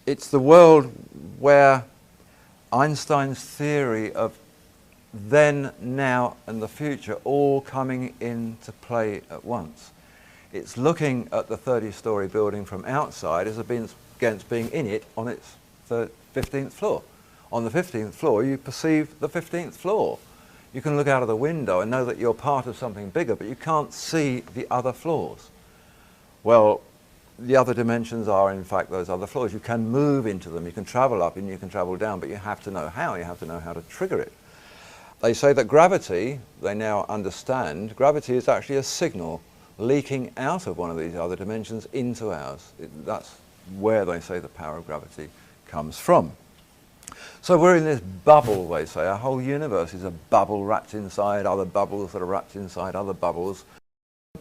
It's the world where Einstein's theory of then, now, and the future all coming into play at once. It's looking at the 30-storey building from outside as against being in it on its 15th floor. On the 15th floor, you perceive the 15th floor. You can look out of the window and know that you're part of something bigger, but you can't see the other floors. Well, the other dimensions are, in fact, those other floors. You can move into them, you can travel up and you can travel down, but you have to know how. You have to know how to trigger it. They say that gravity, they now understand, gravity is actually a signal leaking out of one of these other dimensions into ours. That's where they say the power of gravity comes from. So we're in this bubble, they say. Our whole universe is a bubble wrapped inside other bubbles that are wrapped inside other bubbles.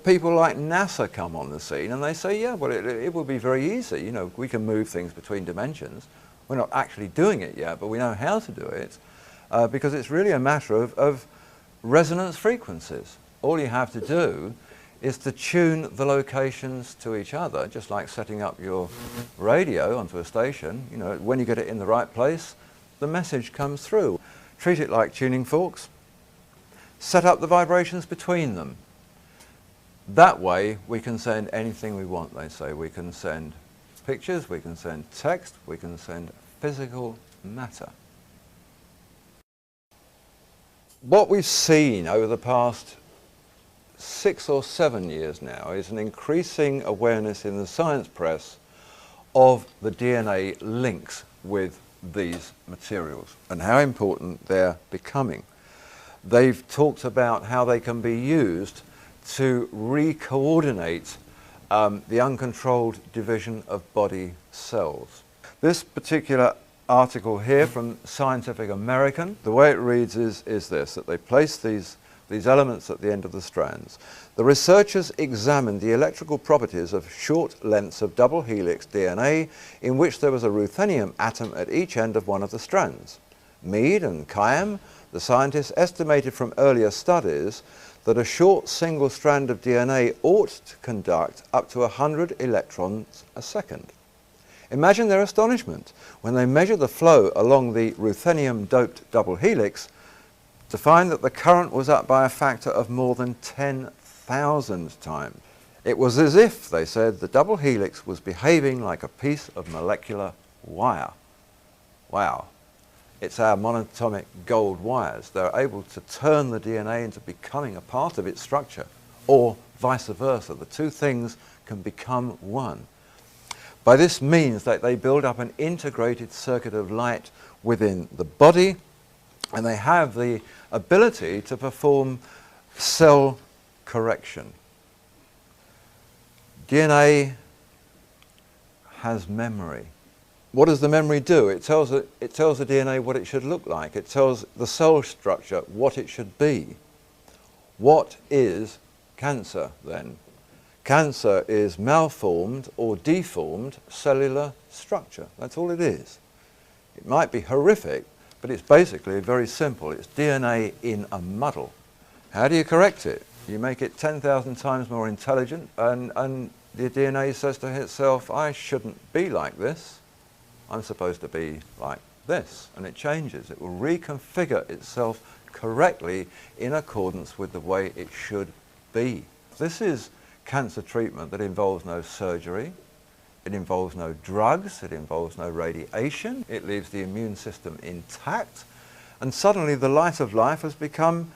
People like NASA come on the scene and they say, yeah, well, it will be very easy. You know, we can move things between dimensions. We're not actually doing it yet, but we know how to do it because it's really a matter of resonance frequencies. All you have to do is to tune the locations to each other, just like setting up your radio onto a station. You know, when you get it in the right place, the message comes through. Treat it like tuning forks. Set up the vibrations between them. That way we can send anything we want, they say. We can send pictures, we can send text, we can send physical matter. What we've seen over the past 6 or 7 years now is an increasing awareness in the science press of the DNA links with these materials and how important they're becoming. They've talked about how they can be used to re-coordinate the uncontrolled division of body cells. This particular article here from Scientific American, the way it reads is this, that they place these elements at the end of the strands. The researchers examined the electrical properties of short lengths of double helix DNA in which there was a ruthenium atom at each end of one of the strands. Mead and Kayam, the scientists, estimated from earlier studies that a short single strand of DNA ought to conduct up to 100 electrons a second. Imagine their astonishment when they measured the flow along the ruthenium-doped double helix to find that the current was up by a factor of more than 10,000 times. It was as if, they said, the double helix was behaving like a piece of molecular wire. Wow. It's our monatomic gold wires. They're able to turn the DNA into becoming a part of its structure, or vice versa. The two things can become one. By this means that they build up an integrated circuit of light within the body, and they have the ability to perform cell correction. DNA has memory. What does the memory do? It tells the DNA what it should look like. It tells the cell structure what it should be. What is cancer then? Cancer is malformed or deformed cellular structure. That's all it is. It might be horrific, but it's basically very simple. It's DNA in a muddle. How do you correct it? You make it 10,000 times more intelligent, and the DNA says to itself, I shouldn't be like this. I'm supposed to be like this. And it changes. It will reconfigure itself correctly in accordance with the way it should be. This is cancer treatment that involves no surgery. It involves no drugs, it involves no radiation, it leaves the immune system intact, and suddenly the light of life has become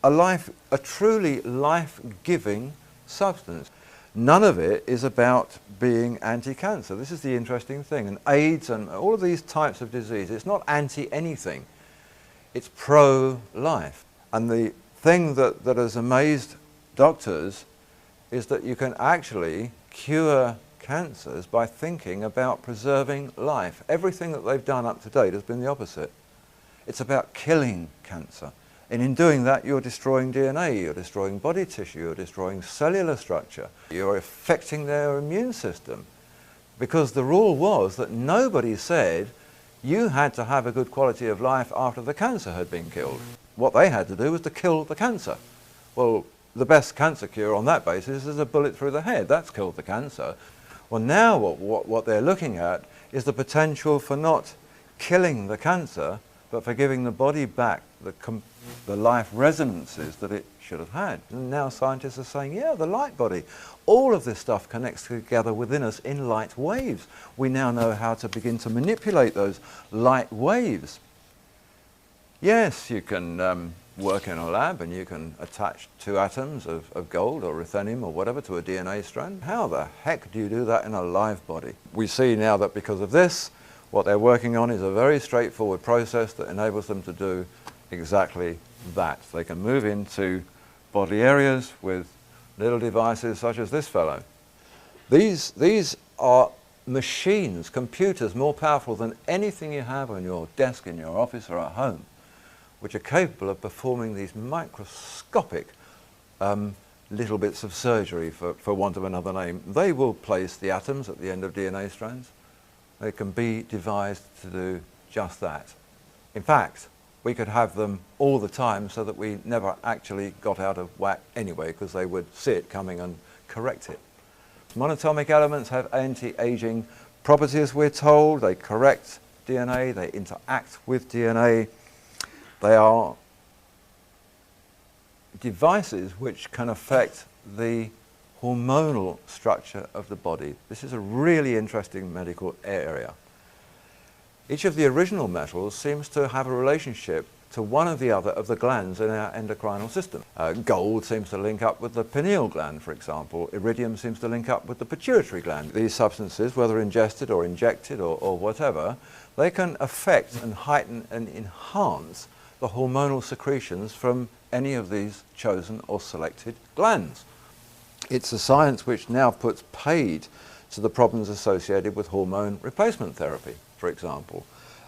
a truly life-giving substance. None of it is about being anti-cancer. This is the interesting thing. And AIDS and all of these types of disease, it's not anti-anything. It's pro-life. And the thing that has amazed doctors is that you can actually cure cancers by thinking about preserving life. Everything that they've done up to date has been the opposite. It's about killing cancer. And in doing that, you're destroying DNA, you're destroying body tissue, you're destroying cellular structure, you're affecting their immune system. Because the rule was that nobody said you had to have a good quality of life after the cancer had been killed. What they had to do was to kill the cancer. Well, the best cancer cure on that basis is a bullet through the head. That's killed the cancer. Well, now what they're looking at is the potential for not killing the cancer, but for giving the body back the life resonances that it should have had. And now scientists are saying, yeah, the light body. All of this stuff connects together within us in light waves. We now know how to begin to manipulate those light waves. Yes, you can work in a lab and you can attach 2 atoms of gold or ruthenium or whatever to a DNA strand. How the heck do you do that in a live body? We see now that because of this, what they're working on is a very straightforward process that enables them to do exactly that. They can move into body areas with little devices such as this fellow. These are machines, computers more powerful than anything you have on your desk in your office or at home, which are capable of performing these microscopic little bits of surgery, for want of another name. They will place the atoms at the end of DNA strands. They can be devised to do just that. In fact, we could have them all the time so that we never actually got out of whack anyway, because they would see it coming and correct it. Monatomic elements have anti-aging properties, we're told. They correct DNA, they interact with DNA. They are devices which can affect the hormonal structure of the body. This is a really interesting medical area. Each of the original metals seems to have a relationship to one or the other of the glands in our endocrinal system. Gold seems to link up with the pineal gland, for example. Iridium seems to link up with the pituitary gland. These substances, whether ingested or injected or whatever, they can affect and heighten and enhance the hormonal secretions from any of these chosen or selected glands. It's a science which now puts paid to the problems associated with hormone replacement therapy, for example.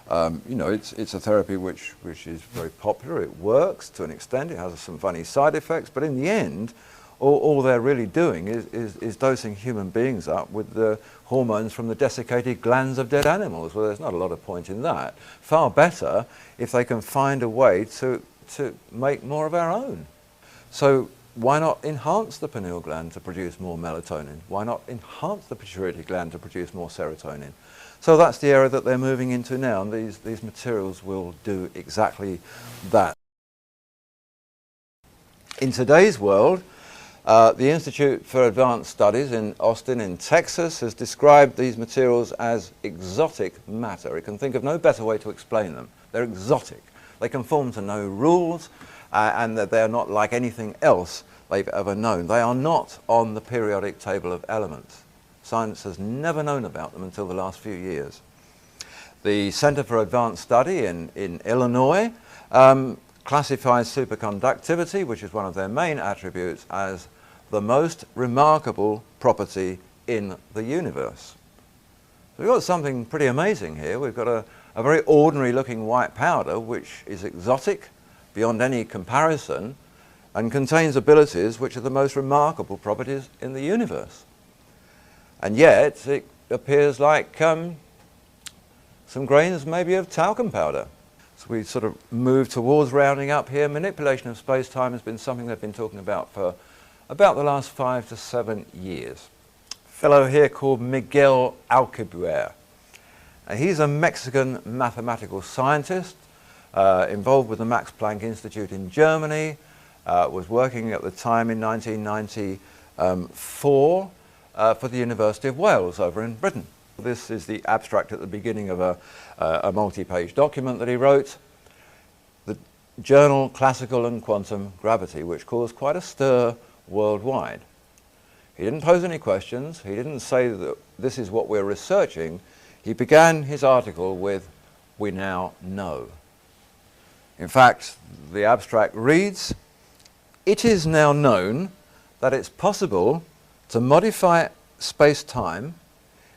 You know, it's a therapy which is very popular. It works to an extent. It has some funny side effects, but in the end, all they're really doing is dosing human beings up with the hormones from the desiccated glands of dead animals. Well, there's not a lot of point in that. Far better if they can find a way to make more of our own. So why not enhance the pineal gland to produce more melatonin? Why not enhance the pituitary gland to produce more serotonin? So that's the area that they're moving into now, and these materials will do exactly that. In today's world, the Institute for Advanced Studies in Austin in Texas has described these materials as exotic matter. It can think of no better way to explain them. They're exotic. They conform to no rules, and that they're not like anything else they've ever known. They are not on the periodic table of elements. Science has never known about them until the last few years. The Center for Advanced Study in Illinois classifies superconductivity, which is one of their main attributes, as the most remarkable property in the universe. So we've got something pretty amazing here. We've got a very ordinary looking white powder which is exotic beyond any comparison and contains abilities which are the most remarkable properties in the universe. And yet it appears like some grains maybe of talcum powder. So we sort of move towards rounding up here. Manipulation of space-time has been something they've been talking about for about the last 5 to 7 years. A fellow here called Miguel Alcubierre. He's a Mexican mathematical scientist involved with the Max Planck Institute in Germany, was working at the time in 1994 for the University of Wales over in Britain. This is the abstract at the beginning of a multi-page document that he wrote, the journal Classical and Quantum Gravity, which caused quite a stir worldwide. He didn't pose any questions. He didn't say that this is what we're researching. He began his article with, "We now know." In fact, the abstract reads, "It is now known that it's possible to modify space-time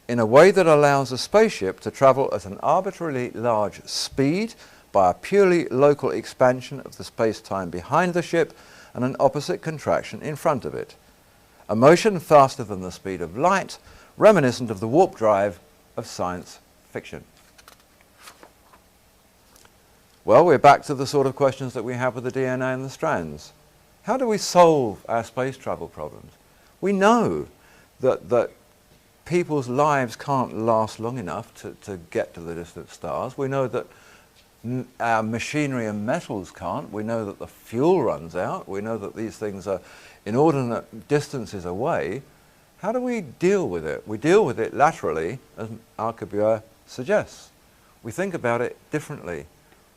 in a way that allows a spaceship to travel at an arbitrarily large speed by a purely local expansion of the space-time behind the ship and an opposite contraction in front of it. A motion faster than the speed of light, reminiscent of the warp drive of science fiction." Well, we're back to the sort of questions that we have with the DNA and the strands. How do we solve our space travel problems? We know that people's lives can't last long enough to get to the distant stars. We know that our machinery and metals can't. We know that the fuel runs out. We know that these things are inordinate distances away. How do we deal with it? We deal with it laterally, as Alcubierre suggests. We think about it differently.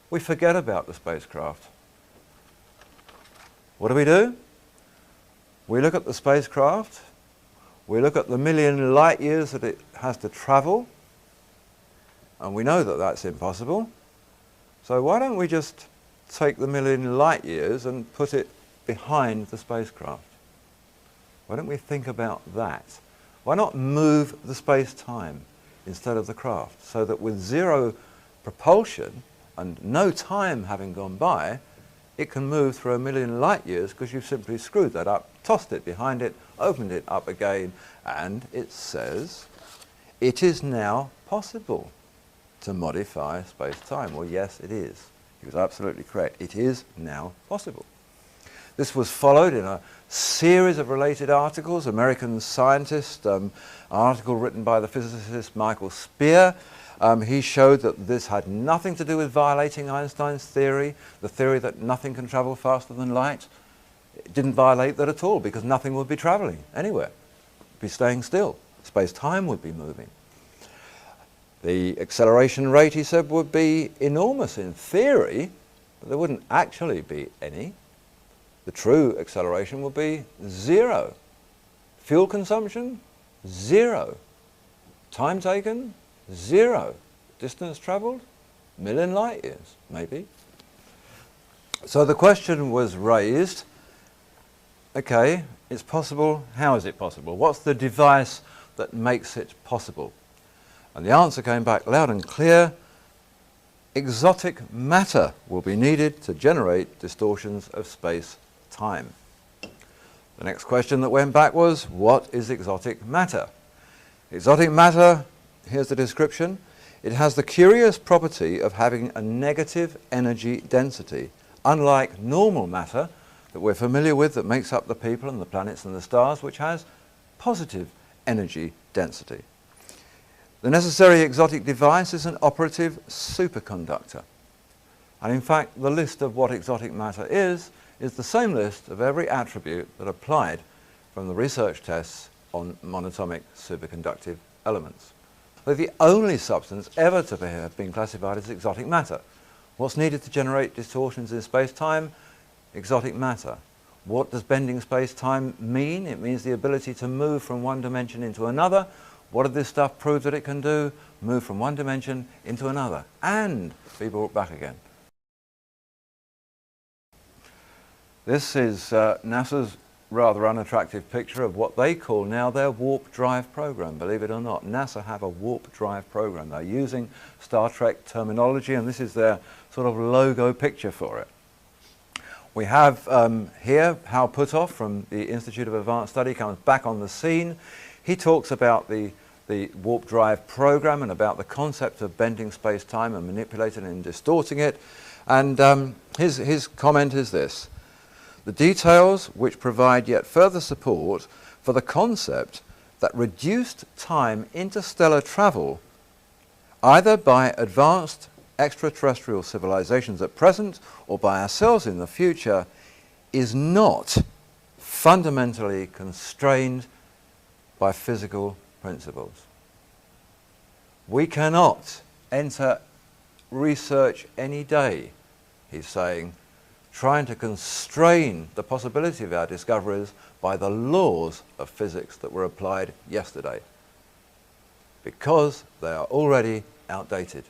We forget about the spacecraft. What do? We look at the spacecraft. We look at the million light years that it has to travel, and we know that that's impossible. So why don't we just take the million light years and put it behind the spacecraft? Why don't we think about that? Why not move the space-time instead of the craft, so that with zero propulsion and no time having gone by, it can move through a million light years because you've simply screwed that up, tossed it behind it, opened it up again, and it says, "It is now possible to modify space-time." Well, yes, it is. He was absolutely correct. It is now possible. This was followed in a series of related articles. American scientist, an article written by the physicist Michael Spear. He showed that this had nothing to do with violating Einstein's theory, the theory that nothing can travel faster than light. It didn't violate that at all because nothing would be traveling anywhere. It would be staying still. Space-time would be moving. The acceleration rate, he said, would be enormous in theory, but there wouldn't actually be any. The true acceleration would be 0. Fuel consumption, 0. Time taken, 0. Distance travelled, million light years, maybe. So the question was raised, okay, it's possible, how is it possible? What's the device that makes it possible? And the answer came back loud and clear: exotic matter will be needed to generate distortions of space-time. The next question that went back was, what is exotic matter? Exotic matter, here's the description: it has the curious property of having a negative energy density, unlike normal matter that we're familiar with that makes up the people and the planets and the stars, which has positive energy density. The necessary exotic device is an operative superconductor. And in fact, the list of what exotic matter is the same list of every attribute that applied from the research tests on monatomic superconductive elements. They're the only substance ever to have been classified as exotic matter. What's needed to generate distortions in space-time? Exotic matter. What does bending space-time mean? It means the ability to move from one dimension into another. What did this stuff prove that it can do? Move from one dimension into another and be brought back again. This is NASA's rather unattractive picture of what they call now their warp drive program. Believe it or not, NASA have a warp drive program. They're using Star Trek terminology, and this is their sort of logo picture for it. We have here Hal Puthoff from the Institute of Advanced Study comes back on the scene. He talks about the warp drive program and about the concept of bending space-time and manipulating and distorting it. And his comment is this: the details which provide yet further support for the concept that reduced time interstellar travel, either by advanced extraterrestrial civilizations at present or by ourselves in the future, is not fundamentally constrained by physical principles. We cannot enter research any day, he's saying, trying to constrain the possibility of our discoveries by the laws of physics that were applied yesterday, because they are already outdated.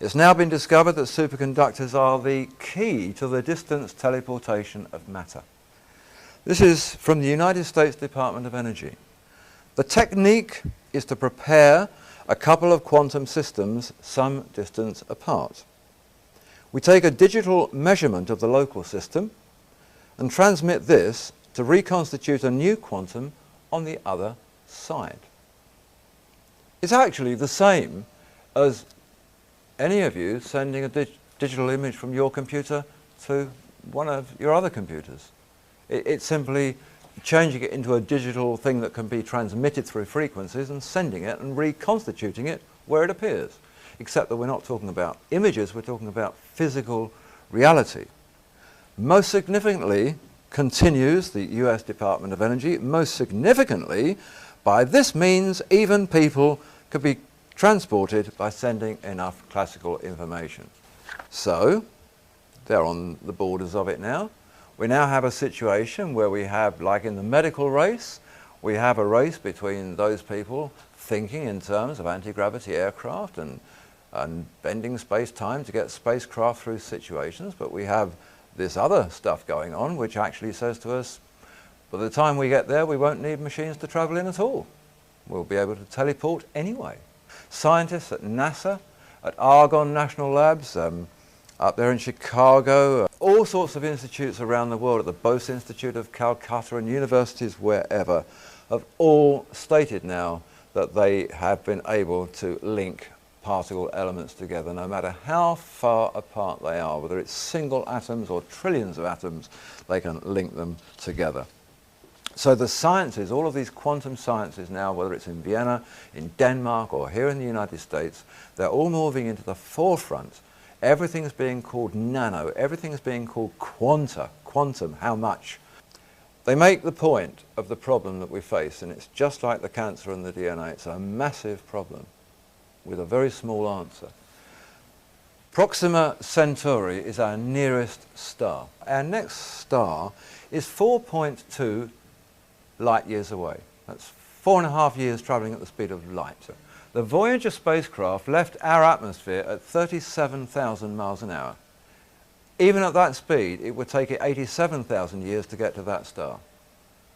It's now been discovered that superconductors are the key to the distance teleportation of matter. This is from the United States Department of Energy. The technique is to prepare a couple of quantum systems some distance apart. We take a digital measurement of the local system and transmit this to reconstitute a new quantum on the other side. It's actually the same as any of you sending a digital image from your computer to one of your other computers. It's simply changing it into a digital thing that can be transmitted through frequencies and sending it and reconstituting it where it appears. Except that we're not talking about images, we're talking about physical reality. Most significantly, continues the US Department of Energy, most significantly, by this means even people could be transported by sending enough classical information. So, they're on the borders of it now. We now have a situation where we have, like in the medical race, we have a race between those people thinking in terms of anti-gravity aircraft and bending space-time to get spacecraft through situations, but we have this other stuff going on which actually says to us, by the time we get there we won't need machines to travel in at all. We'll be able to teleport anyway. Scientists at NASA, at Argonne National Labs, up there in Chicago, all sorts of institutes around the world, at the Bose Institute of Calcutta and universities wherever, have all stated now that they have been able to link particle elements together, no matter how far apart they are, whether it's single atoms or trillions of atoms, they can link them together. So the sciences, all of these quantum sciences now, whether it's in Vienna, in Denmark, or here in the United States, they're all moving into the forefront. Everything's being called nano, everything's being called quantum, how much? They make the point of the problem that we face, and it's just like the cancer and the DNA, it's a massive problem with a very small answer. Proxima Centauri is our nearest star. Our next star is 4.2 light years away. That's 4.5 years travelling at the speed of light. The Voyager spacecraft left our atmosphere at 37,000 miles an hour. Even at that speed, it would take it 87,000 years to get to that star.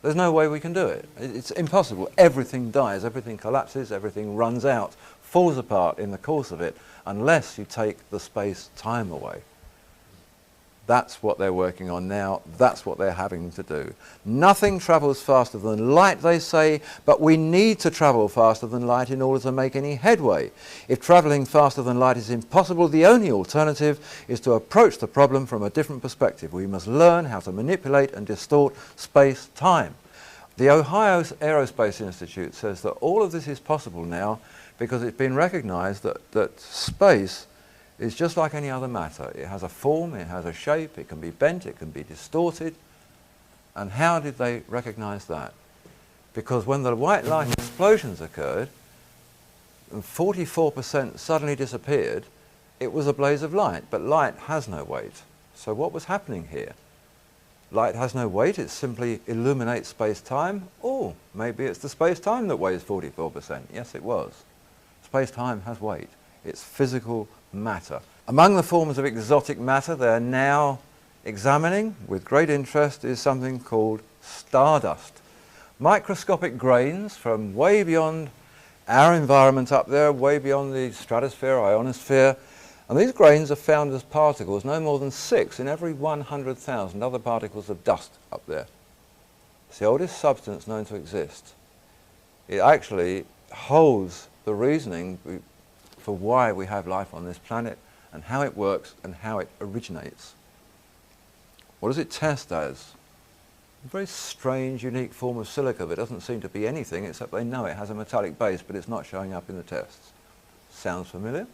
There's no way we can do it. It's impossible. Everything dies, everything collapses, everything runs out, falls apart in the course of it, unless you take the space-time away. That's what they're working on now. That's what they're having to do. Nothing travels faster than light, they say, but we need to travel faster than light in order to make any headway. If travelling faster than light is impossible, the only alternative is to approach the problem from a different perspective. We must learn how to manipulate and distort space-time. The Ohio Aerospace Institute says that all of this is possible now because it's been recognised that space is just like any other matter. It has a form, it has a shape, it can be bent, it can be distorted. And how did they recognise that? Because when the white light explosions occurred, and 44% suddenly disappeared, it was a blaze of light, but light has no weight. So what was happening here? Light has no weight, it simply illuminates space-time, or maybe it's the space-time that weighs 44%. Yes, it was. Space-time has weight. It's physical matter. Among the forms of exotic matter they're now examining with great interest is something called stardust. Microscopic grains from way beyond our environment up there, way beyond the stratosphere, ionosphere, and these grains are found as particles, no more than 6 in every 100,000 other particles of dust up there. It's the oldest substance known to exist. It actually holds the reasoning for why we have life on this planet and how it works and how it originates. What does it test as? A very strange, unique form of silica that doesn't seem to be anything except they know it has a metallic base, but it's not showing up in the tests. Sounds familiar?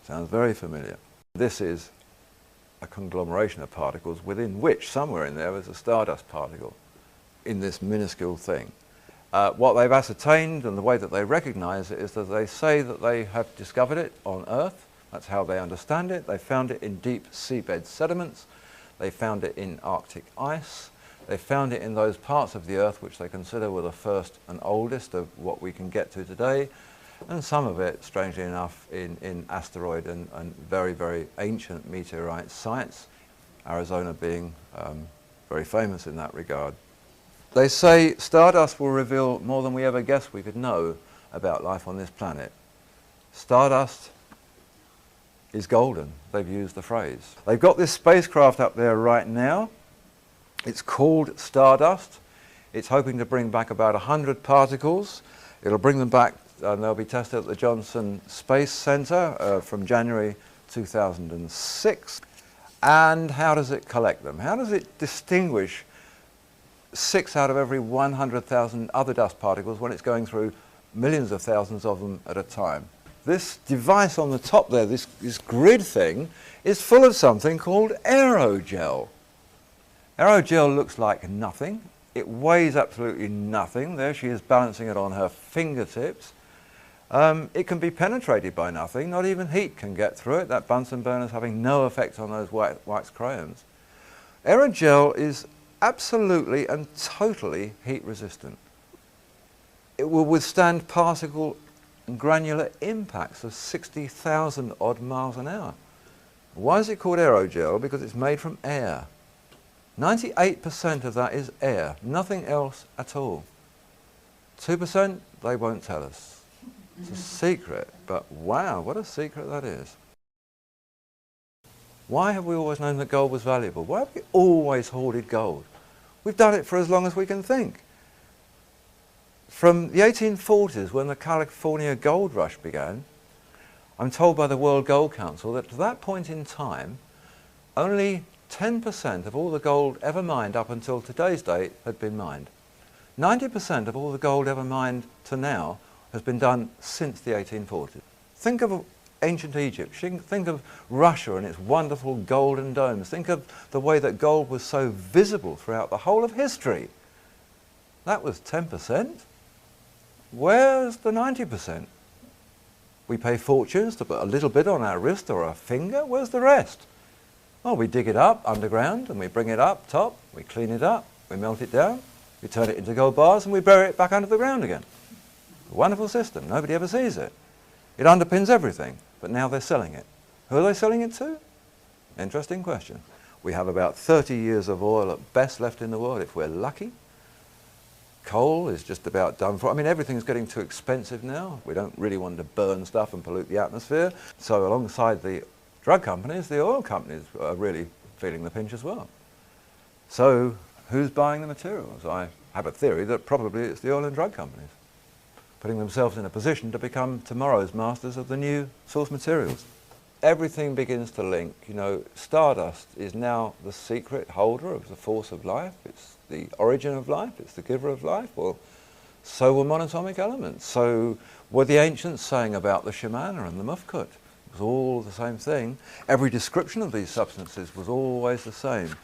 Sounds very familiar. This is a conglomeration of particles within which, somewhere in there, is a stardust particle in this minuscule thing. What they've ascertained and the way that they recognise it is that they say that they have discovered it on Earth. That's how they understand it. They found it in deep seabed sediments. They found it in Arctic ice. They found it in those parts of the Earth which they consider were the first and oldest of what we can get to today. And some of it, strangely enough, in asteroid and very, very ancient meteorite sites, Arizona being very famous in that regard. They say stardust will reveal more than we ever guessed we could know about life on this planet. Stardust is golden. They've used the phrase. They've got this spacecraft up there right now. It's called Stardust. It's hoping to bring back about 100 particles. It'll bring them back and they'll be tested at the Johnson Space Center from January 2006. And how does it collect them? How does it distinguish 6 out of every 100,000 other dust particles when it's going through millions of thousands of them at a time? This device on the top there, this grid thing, is full of something called aerogel. Aerogel looks like nothing. It weighs absolutely nothing. There she is balancing it on her fingertips. It can be penetrated by nothing. Not even heat can get through it. That Bunsen burner is having no effect on those wax crayons. Aerogel is absolutely and totally heat resistant. It will withstand particle and granular impacts of 60,000 odd miles an hour. Why is it called aerogel? Because it's made from air. 98% of that is air, nothing else at all. 2%, they won't tell us. It's a secret, but wow, what a secret that is. Why have we always known that gold was valuable? Why have we always hoarded gold? We've done it for as long as we can think. From the 1840s, when the California gold rush began, I'm told by the World Gold Council that to that point in time, only 10% of all the gold ever mined up until today's date had been mined. 90% of all the gold ever mined to now has been done since the 1840s. Think of ancient Egypt. Think of Russia and its wonderful golden domes. Think of the way that gold was so visible throughout the whole of history. That was 10%. Where's the 90%? We pay fortunes to put a little bit on our wrist or our finger. Where's the rest? Well, we dig it up underground and we bring it up top, we clean it up, we melt it down, we turn it into gold bars and we bury it back under the ground again. A wonderful system. Nobody ever sees it. It underpins everything, but now they're selling it. Who are they selling it to? Interesting question. We have about 30 years of oil at best left in the world if we're lucky. Coal is just about done for. I mean, everything's getting too expensive now. We don't really want to burn stuff and pollute the atmosphere. So alongside the drug companies, the oil companies are really feeling the pinch as well. So who's buying the materials? I have a theory that probably it's the oil and drug companies, putting themselves in a position to become tomorrow's masters of the new source materials. Everything begins to link. You know, stardust is now the secret holder of the force of life. It's the origin of life. It's the giver of life. Well, so were monatomic elements. So were the ancients saying about the shamana and the mufkut. It was all the same thing. Every description of these substances was always the same.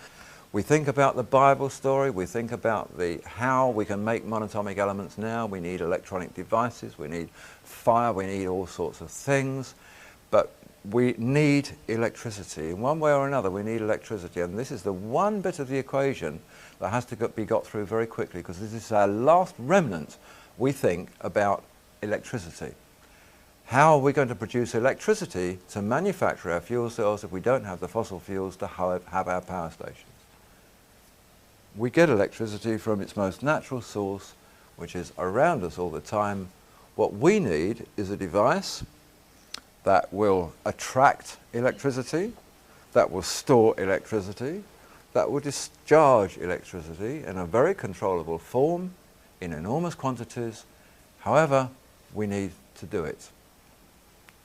We think about the Bible story. We think about how we can make monatomic elements now. We need electronic devices. We need fire. We need all sorts of things. But we need electricity. In one way or another, we need electricity. And this is the one bit of the equation that has to be got through very quickly, because this is our last remnant, we think, about electricity. How are we going to produce electricity to manufacture our fuel cells if we don't have the fossil fuels to have our power stations? We get electricity from its most natural source, which is around us all the time. What we need is a device that will attract electricity, that will store electricity, that will discharge electricity in a very controllable form, in enormous quantities. However, we need to do it.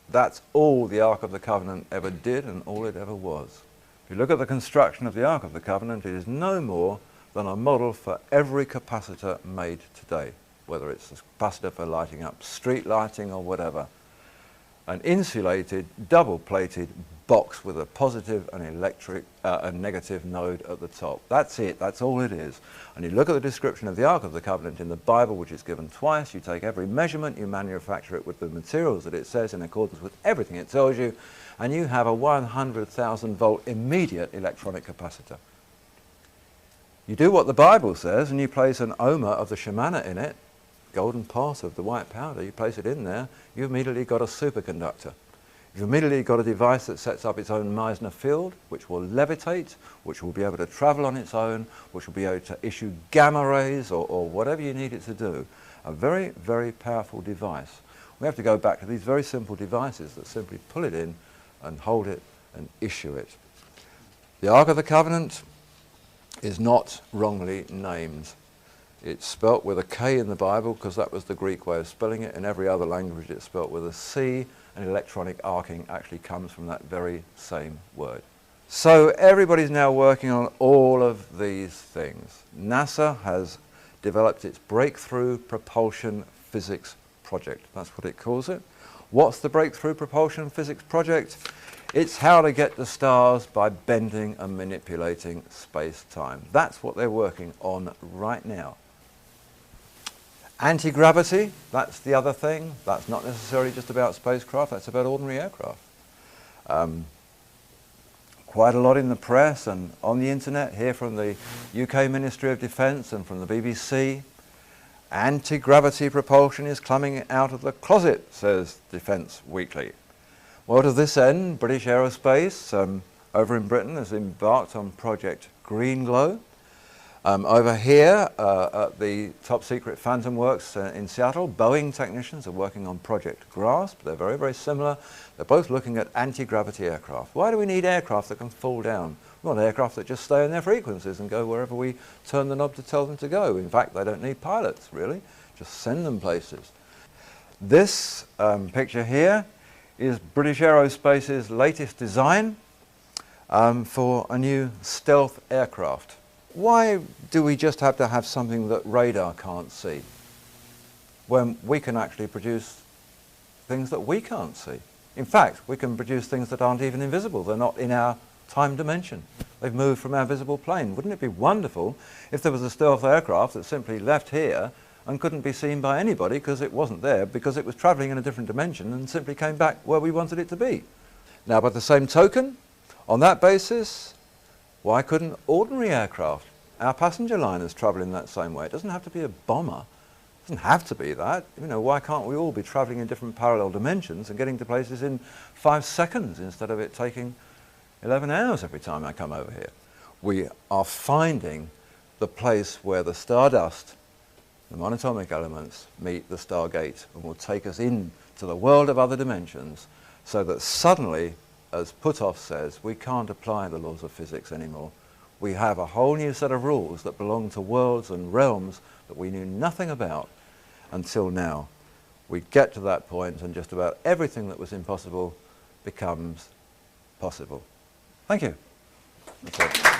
That's all the Ark of the Covenant ever did and all it ever was. If you look at the construction of the Ark of the Covenant, it is no more than a model for every capacitor made today, whether it's a capacitor for lighting up street lighting or whatever. An insulated, double-plated box with a positive and a negative node at the top. That's it, that's all it is. And you look at the description of the Ark of the Covenant in the Bible, which is given twice. You take every measurement, you manufacture it with the materials that it says in accordance with everything it tells you, and you have a 100,000 volt immediate electronic capacitor. You do what the Bible says and you place an ohma of the shamana in it, golden pot of the white powder, you place it in there, you've immediately got a superconductor. You've immediately got a device that sets up its own Meissner field, which will levitate, which will be able to travel on its own, which will be able to issue gamma rays or whatever you need it to do. A very, very powerful device. We have to go back to these very simple devices that simply pull it in and hold it and issue it. The Ark of the Covenant is not wrongly named. It's spelt with a K in the Bible because that was the Greek way of spelling it. In every other language it's spelt with a C, and electronic arcing actually comes from that very same word. So everybody's now working on all of these things. NASA has developed its Breakthrough Propulsion Physics Project. That's what it calls it. What's the Breakthrough Propulsion Physics Project? It's how to get the stars by bending and manipulating space-time. That's what they're working on right now. Anti-gravity, that's the other thing. That's not necessarily just about spacecraft, that's about ordinary aircraft. Quite a lot in the press and on the internet, here from the UK Ministry of Defence and from the BBC. Anti-gravity propulsion is coming out of the closet, says Defence Weekly. Well, to this end, British Aerospace over in Britain has embarked on Project Green Glow. Over here at the top secret Phantom Works in Seattle, Boeing technicians are working on Project Grasp. They're very, very similar. They're both looking at anti-gravity aircraft. Why do we need aircraft that can fall down? We want aircraft that just stay on their frequencies and go wherever we turn the knob to tell them to go. In fact, they don't need pilots, really. Just send them places. This picture here is British Aerospace's latest design for a new stealth aircraft. Why do we just have to have something that radar can't see when we can actually produce things that we can't see? In fact, we can produce things that aren't even invisible. They're not in our time dimension. They've moved from our visible plane. Wouldn't it be wonderful if there was a stealth aircraft that simply left here and couldn't be seen by anybody because it wasn't there, because it was travelling in a different dimension and simply came back where we wanted it to be. Now, by the same token, on that basis, why couldn't ordinary aircraft, our passenger liners, travel in that same way? It doesn't have to be a bomber. It doesn't have to be that. You know, why can't we all be travelling in different parallel dimensions and getting to places in 5 seconds instead of it taking 11 hours every time I come over here? We are finding the place where the stardust, the monatomic elements, meet the stargate and will take us into the world of other dimensions, so that suddenly, as Puthoff says, we can't apply the laws of physics anymore. We have a whole new set of rules that belong to worlds and realms that we knew nothing about until now. We get to that point and just about everything that was impossible becomes possible. Thank you. That's it.